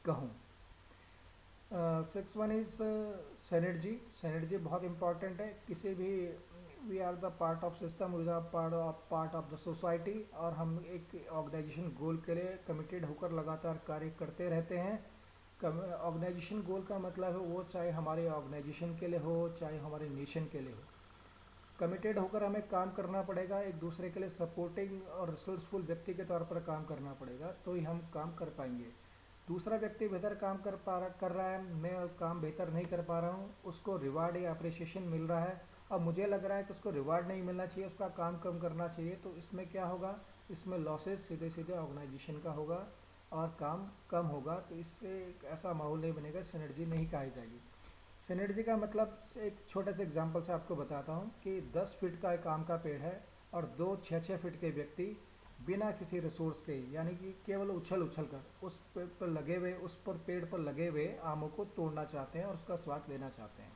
A: कहूँ। 6 वन इज़ सिनर्जी। सिनर्जी बहुत इम्पॉर्टेंट है। किसी भी we are the part of system, we are part of the society, और हम एक ऑर्गेनाइजेशन गोल के लिए कमिटेड होकर लगातार कार्य करते रहते हैं। ऑर्गेनाइजेशन गोल का मतलब है वो चाहे हमारे ऑर्गेनाइजेशन के लिए हो, चाहे हमारे नेशन के लिए हो, कमिटेड होकर हमें काम करना पड़ेगा, एक दूसरे के लिए सपोर्टिंग और रिसोर्सफुल व्यक्ति के तौर पर काम करना पड़ेगा, तो ही हम काम कर पाएंगे। दूसरा व्यक्ति बेहतर काम कर रहा है, मैं काम बेहतर नहीं कर पा रहा हूँ, उसको रिवार्ड या अप्रिसिएशन मिल रहा है, अब मुझे लग रहा है कि उसको रिवार्ड नहीं मिलना चाहिए, उसका काम कम करना चाहिए, तो इसमें क्या होगा, इसमें लॉसेस सीधे सीधे ऑर्गेनाइजेशन का होगा और काम कम होगा। तो इससे एक ऐसा माहौल नहीं बनेगा, सिनर्जी नहीं कही जाएगी। सिनर्जी का मतलब एक छोटे से एग्जांपल से आपको बताता हूँ कि 10 फीट का एक आम का पेड़ है और दो 6-6 फीट के व्यक्ति बिना किसी रिसोर्स के, यानी कि केवल उछल उछल कर उस पेड़ पर लगे हुए, उस पर पेड़ पर लगे हुए आमों को तोड़ना चाहते हैं और उसका स्वाद लेना चाहते हैं।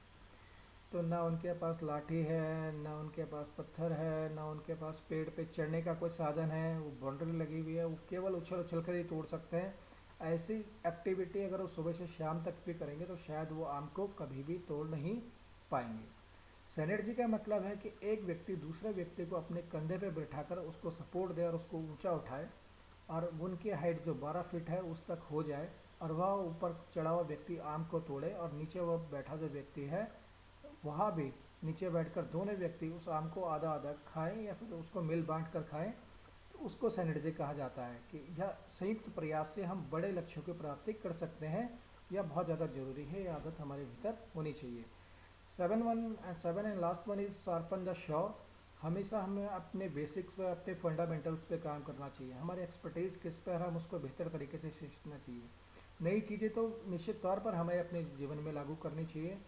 A: तो ना उनके पास लाठी है, ना उनके पास पत्थर है, ना उनके पास पेड़ पे चढ़ने का कोई साधन है, वो बाउंड्री लगी हुई है, वो केवल उछल उछल कर ही तोड़ सकते हैं। ऐसी एक्टिविटी अगर वो सुबह से शाम तक भी करेंगे तो शायद वो आम को कभी भी तोड़ नहीं पाएंगे। सिनर्जी का मतलब है कि एक व्यक्ति दूसरे व्यक्ति को अपने कंधे पे बैठाकर उसको सपोर्ट दे और उसको ऊंचा उठाए, और उनकी हाइट जो 12 फीट है उस तक हो जाए, और वह ऊपर चढ़ा हुआ व्यक्ति आम को तोड़े और नीचे वह बैठा जो व्यक्ति है वहाँ भी नीचे बैठकर दोनों व्यक्ति उस आम को आधा आधा खाएं या फिर उसको मिल बांट कर खाएं, तो उसको सिनर्जी कहा जाता है कि यह संयुक्त प्रयास से हम बड़े लक्ष्यों की प्राप्ति कर सकते हैं। यह बहुत ज़्यादा जरूरी है, यह आदत हमारे भीतर होनी चाहिए। 7 and last one is sharpen the Shaw. हमेशा हमें अपने बेसिक्स पे, अपने फंडामेंटल्स पे काम करना चाहिए, हमारे एक्सपर्टीज़ किस पर हम उसको बेहतर तरीके से सीखना चाहिए। नई चीज़ें तो निश्चित तौर पर हमें अपने जीवन में लागू करनी चाहिए,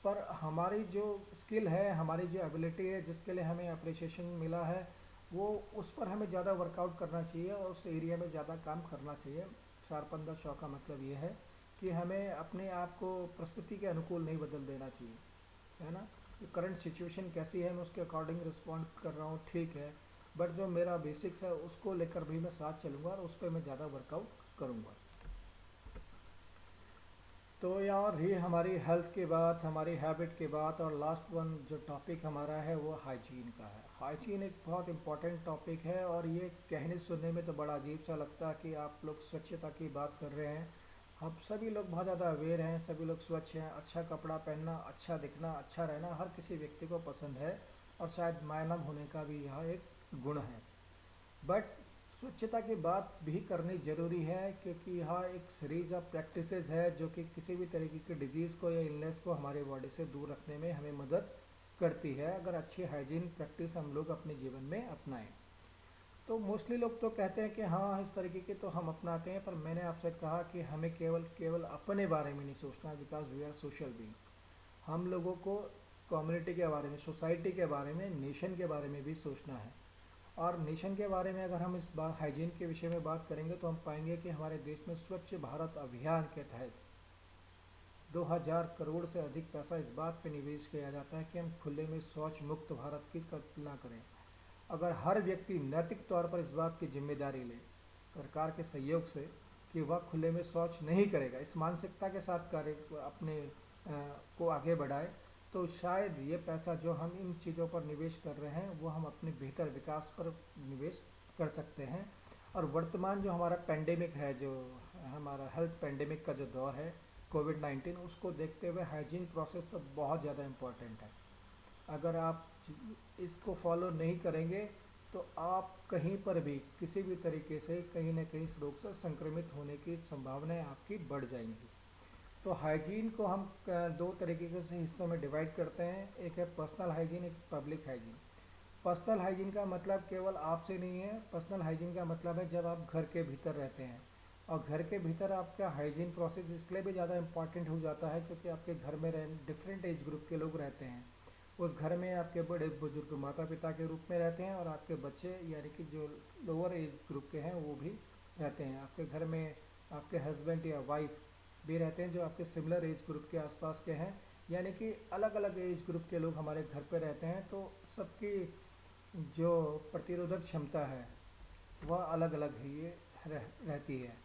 A: पर हमारी जो स्किल है, हमारी जो एबिलिटी है, जिसके लिए हमें अप्रिसिएशन मिला है, वो उस पर हमें ज़्यादा वर्कआउट करना चाहिए और उस एरिया में ज़्यादा काम करना चाहिए। शार्पन द शॉ का मतलब ये है कि हमें अपने आप को परिस्थिति के अनुकूल नहीं बदल देना चाहिए, है ना। करंट सिचुएशन कैसी है मैं उसके अकॉर्डिंग रिस्पॉन्ड कर रहा हूँ, ठीक है, बट जो मेरा बेसिक्स है उसको लेकर भी मैं साथ चलूँगा और उस पर मैं ज़्यादा वर्कआउट करूँगा। तो यार ये हमारी हेल्थ की बात, हमारी हैबिट की बात, और लास्ट वन जो टॉपिक हमारा है वो हाइजीन का है। हाइजीन एक बहुत इंपॉर्टेंट टॉपिक है और ये कहने सुनने में तो बड़ा अजीब सा लगता है कि आप लोग स्वच्छता की बात कर रहे हैं। हम सभी लोग बहुत ज़्यादा अवेयर हैं, सभी लोग स्वच्छ हैं, अच्छा कपड़ा पहनना, अच्छा दिखना, अच्छा रहना हर किसी व्यक्ति को पसंद है और शायद मानव होने का भी यह एक गुण है। बट स्वच्छता की बात भी करनी ज़रूरी है क्योंकि यह एक सीरीज ऑफ प्रैक्टिसेस है जो कि किसी भी तरीके की डिजीज़ को या इलनेस को हमारे बॉडी से दूर रखने में हमें मदद करती है अगर अच्छी हाइजीन प्रैक्टिस हम लोग अपने जीवन में अपनाएं। तो मोस्टली लोग तो कहते हैं कि हाँ इस तरीके के तो हम अपनाते हैं, पर मैंने आपसे कहा कि हमें केवल केवल अपने बारे में नहीं सोचना, because we are social being. हम लोगों को कम्युनिटी के बारे में, सोसाइटी के बारे में, नेशन के बारे में भी सोचना है। और नेशन के बारे में अगर हम इस बार हाइजीन के विषय में बात करेंगे तो हम पाएंगे कि हमारे देश में स्वच्छ भारत अभियान के तहत 2000 करोड़ से अधिक पैसा इस बात पे निवेश किया जाता है कि हम खुले में शौच मुक्त भारत की कल्पना करें। अगर हर व्यक्ति नैतिक तौर पर इस बात की जिम्मेदारी ले सरकार के सहयोग से कि वह खुले में शौच नहीं करेगा, इस मानसिकता के साथ कार्य अपने को आगे बढ़ाए, तो शायद ये पैसा जो हम इन चीज़ों पर निवेश कर रहे हैं वो हम अपने बेहतर विकास पर निवेश कर सकते हैं। और वर्तमान जो हमारा पेंडेमिक है, जो हमारा हेल्थ पेंडेमिक का जो दौर है कोविड-19, उसको देखते हुए हाइजीन प्रोसेस तो बहुत ज़्यादा इम्पोर्टेंट है। अगर आप इसको फॉलो नहीं करेंगे तो आप कहीं पर भी किसी भी तरीके से कहीं ना कहीं इस रोग से संक्रमित होने की संभावनाएं आपकी बढ़ जाएंगी। तो हाइजीन को हम दो तरीके से हिस्सों में डिवाइड करते हैं, एक है पर्सनल हाइजीन, एक पब्लिक हाइजीन। पर्सनल हाइजीन का मतलब केवल आपसे नहीं है, पर्सनल हाइजीन का मतलब है जब आप घर के भीतर रहते हैं, और घर के भीतर आपका हाइजीन प्रोसेस इसलिए भी ज़्यादा इंपॉर्टेंट हो जाता है क्योंकि आपके घर में डिफरेंट एज ग्रुप के लोग रहते हैं। उस घर में आपके बड़े बुजुर्ग माता पिता के रूप में रहते हैं और आपके बच्चे यानी कि जो लोअर एज ग्रुप के हैं वो भी रहते हैं। आपके घर में आपके हस्बैंड या वाइफ भी रहते हैं जो आपके सिमिलर एज ग्रुप के आसपास के हैं, यानी कि अलग अलग एज ग्रुप के लोग हमारे घर पे रहते हैं। तो सबकी जो प्रतिरोधक क्षमता है वह अलग अलग ही रहती है।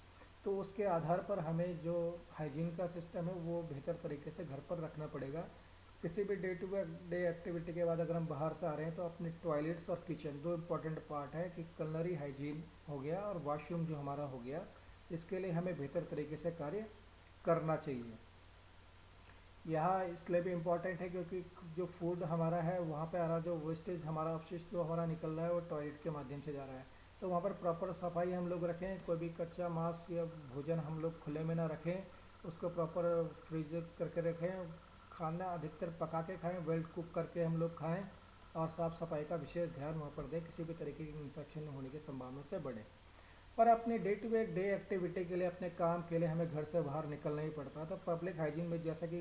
A: तो उसके आधार पर हमें जो हाइजीन का सिस्टम है वो बेहतर तरीके से घर पर रखना पड़ेगा। किसी भी डे टू डे एक्टिविटी के बाद अगर हम बाहर से आ रहे हैं तो अपने टॉयलेट्स और किचन दो इम्पॉर्टेंट पार्ट है कि कलनरी हाइजीन हो गया और वॉशरूम जो हमारा हो गया, इसके लिए हमें बेहतर तरीके से कार्य करना चाहिए। यहाँ इसलिए भी इम्पोर्टेंट है क्योंकि जो फूड हमारा है वहाँ पे आ रहा, जो वेस्टेज हमारा अवशिष्ट जो हमारा निकल रहा है वो टॉयलेट के माध्यम से जा रहा है। तो वहाँ पर प्रॉपर सफाई हम लोग रखें, कोई भी कच्चा मांस या भोजन हम लोग खुले में ना रखें, उसको प्रॉपर फ्रीज करके रखें, खाना अधिकतर पका के खाएं, वेल कुक करके हम लोग खाएं, और साफ़ सफाई का विशेष ध्यान वहाँ पर दें, किसी भी तरीके की इन्फेक्शन होने की संभावना से बढ़े। पर अपनी डे टू डे एक्टिविटी के लिए, अपने काम के लिए हमें घर से बाहर निकलना ही पड़ता है। तो पब्लिक हाइजीन में जैसा कि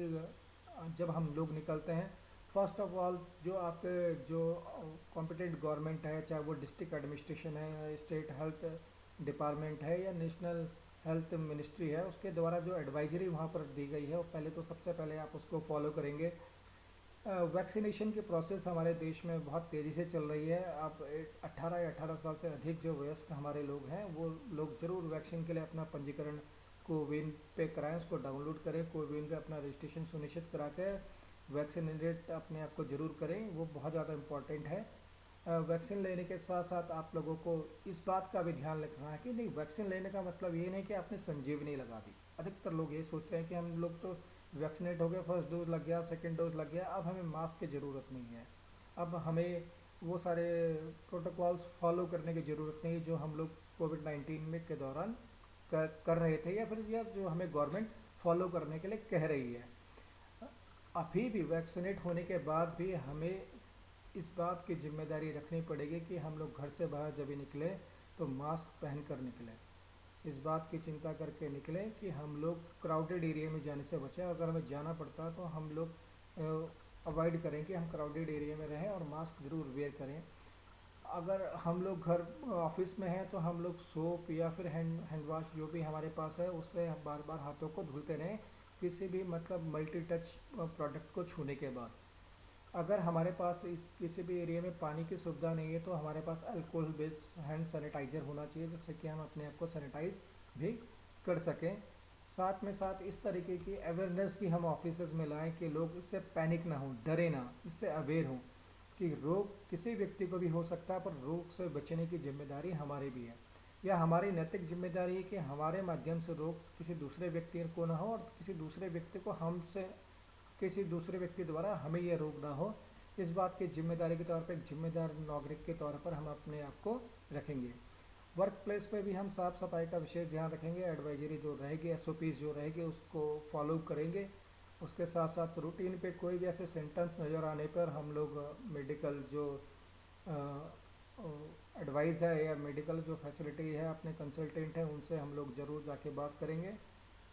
A: जब हम लोग निकलते हैं, फर्स्ट ऑफ ऑल जो आपके जो कॉम्पिटेंट गवर्नमेंट है, चाहे वो डिस्ट्रिक्ट एडमिनिस्ट्रेशन है, स्टेट हेल्थ डिपार्टमेंट है या नेशनल हेल्थ मिनिस्ट्री है, उसके द्वारा जो एडवाइजरी वहाँ पर दी गई है वो पहले तो सबसे पहले आप उसको फॉलो करेंगे। वैक्सीनेशन की प्रोसेस हमारे देश में बहुत तेज़ी से चल रही है। आप 18 या 18 साल से अधिक जो वयस्क हमारे लोग हैं वो लोग ज़रूर वैक्सीन के लिए अपना पंजीकरण कोविन पे कराएं, उसको डाउनलोड करें, कोविन पे अपना रजिस्ट्रेशन सुनिश्चित करा के वैक्सीनेटेड अपने आप को ज़रूर करें, वो बहुत ज़्यादा इम्पॉर्टेंट है। वैक्सीन लेने के साथ साथ आप लोगों को इस बात का भी ध्यान रखना है कि नहीं, वैक्सीन लेने का मतलब ये नहीं कि आपने संजीवनी लगा दी। अधिकतर लोग ये सोचते हैं कि हम लोग तो वैक्सीनेट हो गए, फर्स्ट डोज लग गया, सेकेंड डोज लग गया, अब हमें मास्क की ज़रूरत नहीं है, अब हमें वो सारे प्रोटोकॉल्स फॉलो करने की ज़रूरत नहीं जो हम लोग कोविड-19 में के दौरान कर रहे थे, या फिर या जो हमें गवर्नमेंट फॉलो करने के लिए कह रही है। अभी भी वैक्सीनेट होने के बाद भी हमें इस बात की जिम्मेदारी रखनी पड़ेगी कि हम लोग घर से बाहर जब भी निकलें तो मास्क पहन कर निकलें, इस बात की चिंता करके निकलें कि हम लोग क्राउडेड एरिया में जाने से बचें। अगर हमें जाना पड़ता तो हम लोग अवॉइड करें कि हम क्राउडेड एरिया में रहें और मास्क ज़रूर वेयर करें। अगर हम लोग घर ऑफिस में हैं तो हम लोग सोप या फिर हैंड वॉश जो भी हमारे पास है उससे बार बार हाथों को धुलते रहें, किसी भी मतलब मल्टी टच प्रोडक्ट को छूने के बाद। अगर हमारे पास इस किसी भी एरिया में पानी की सुविधा नहीं है तो हमारे पास अल्कोहल बेस्ड हैंड सैनिटाइज़र होना चाहिए, जिससे कि हम अपने आप को सैनिटाइज भी कर सकें। साथ में साथ इस तरीके की अवेयरनेस भी हम ऑफिस में लाएं कि लोग इससे पैनिक ना हों, डरे ना, इससे अवेयर हों कि रोग किसी व्यक्ति को भी हो सकता है, पर रोग से बचने की जिम्मेदारी हमारी भी है, या हमारी नैतिक जिम्मेदारी है कि हमारे माध्यम से रोग किसी दूसरे व्यक्ति को ना हो और किसी दूसरे व्यक्ति को हमसे, किसी दूसरे व्यक्ति द्वारा हमें यह रोग ना हो। इस बात की जिम्मेदारी के तौर पर, एक जिम्मेदार नागरिक के तौर पर हम अपने आप को रखेंगे। वर्क प्लेस पे भी हम साफ़ सफाई का विशेष ध्यान रखेंगे, एडवाइजरी जो रहेगी, एसओपीज़ जो रहेगी उसको फॉलो करेंगे। उसके साथ साथ रूटीन पे कोई भी ऐसे सिम्टम्स नज़र आने पर हम लोग मेडिकल जो एडवाइस है या मेडिकल जो फैसिलिटी है, अपने कंसल्टेंट हैं उनसे हम लोग ज़रूर जाके बात करेंगे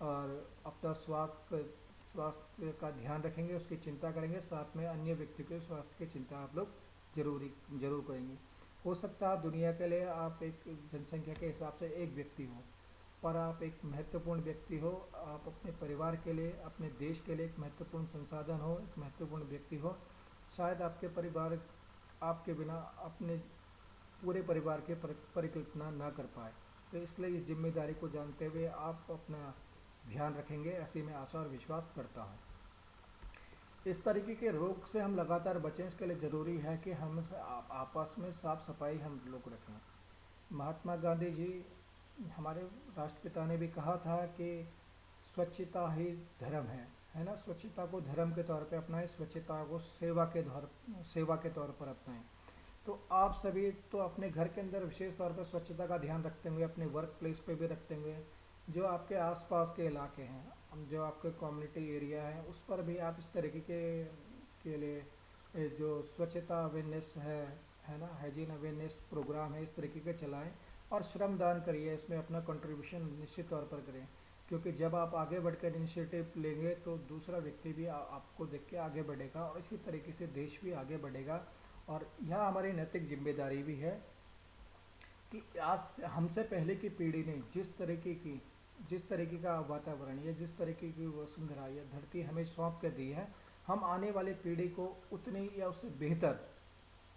A: और अपना स्वास्थ्य का ध्यान रखेंगे, उसकी चिंता करेंगे। साथ में अन्य व्यक्ति के स्वास्थ्य की चिंता आप लोग ज़रूर करेंगे। हो सकता है दुनिया के लिए आप एक जनसंख्या के हिसाब से एक व्यक्ति हो, पर आप एक महत्वपूर्ण व्यक्ति हो, आप अपने परिवार के लिए, अपने देश के लिए एक महत्वपूर्ण संसाधन हो, एक महत्वपूर्ण व्यक्ति हो। शायद आपके परिवार आपके बिना अपने पूरे परिवार के परिकल्पना ना कर पाए, तो इसलिए इस जिम्मेदारी को जानते हुए आप अपना ध्यान रखेंगे, ऐसी मैं आशा और विश्वास करता हूँ। इस तरीके के रोग से हम लगातार बचें, इसके लिए ज़रूरी है कि हम आपस में साफ़ सफाई हम लोग रखें। महात्मा गांधी जी, हमारे राष्ट्रपिता, ने भी कहा था कि स्वच्छता ही धर्म है ना। स्वच्छता को धर्म के तौर पे अपनाएं, स्वच्छता को सेवा के तौर पर अपनाएं। तो आप सभी तो अपने घर के अंदर विशेष तौर पर स्वच्छता का ध्यान रखते हुए, अपने वर्क प्लेस पे भी रखते हुए, जो आपके आसपास के इलाके हैं, जो आपके कम्युनिटी एरिया है, उस पर भी आप इस तरीके के लिए जो स्वच्छता अवेयरनेस है ना, हाइजीन अवेयरनेस प्रोग्राम है, इस तरीके के चलाएं और श्रमदान करिए, इसमें अपना कंट्रीब्यूशन निश्चित तौर पर करें। क्योंकि जब आप आगे बढ़कर इनिशिएटिव लेंगे तो दूसरा व्यक्ति भी आपको देख के आगे बढ़ेगा और इसी तरीके से देश भी आगे बढ़ेगा। और यह हमारी नैतिक जिम्मेदारी भी है कि आज हमसे पहले की पीढ़ी ने जिस तरीके का वातावरण या जिस तरीके की वसुंधरा या धरती हमें सौंप कर दी है, हम आने वाली पीढ़ी को उतनी या उससे बेहतर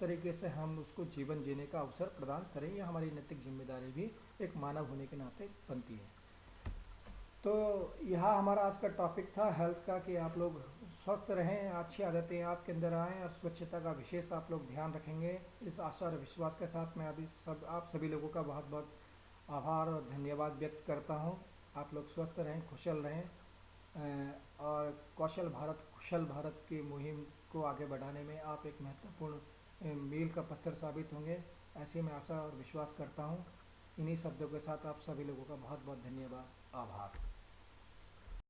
A: तरीके से हम उसको जीवन जीने का अवसर प्रदान करें। यह हमारी नैतिक जिम्मेदारी भी एक मानव होने के नाते बनती है। तो यह हमारा आज का टॉपिक था हेल्थ का, कि आप लोग स्वस्थ रहें, अच्छी आदतें आपके अंदर आएँ और स्वच्छता का विशेष आप लोग ध्यान रखेंगे। इस आशा और विश्वास के साथ मैं अभी आप सभी लोगों का बहुत बहुत आभार और धन्यवाद व्यक्त करता हूँ। आप लोग स्वस्थ रहें, कुशल रहें और कौशल भारत कुशल भारत की मुहिम को आगे बढ़ाने में आप एक महत्वपूर्ण मील का पत्थर साबित होंगे, ऐसी मैं आशा और विश्वास करता हूँ। इन्हीं शब्दों के साथ आप सभी लोगों का बहुत बहुत धन्यवाद, आभार।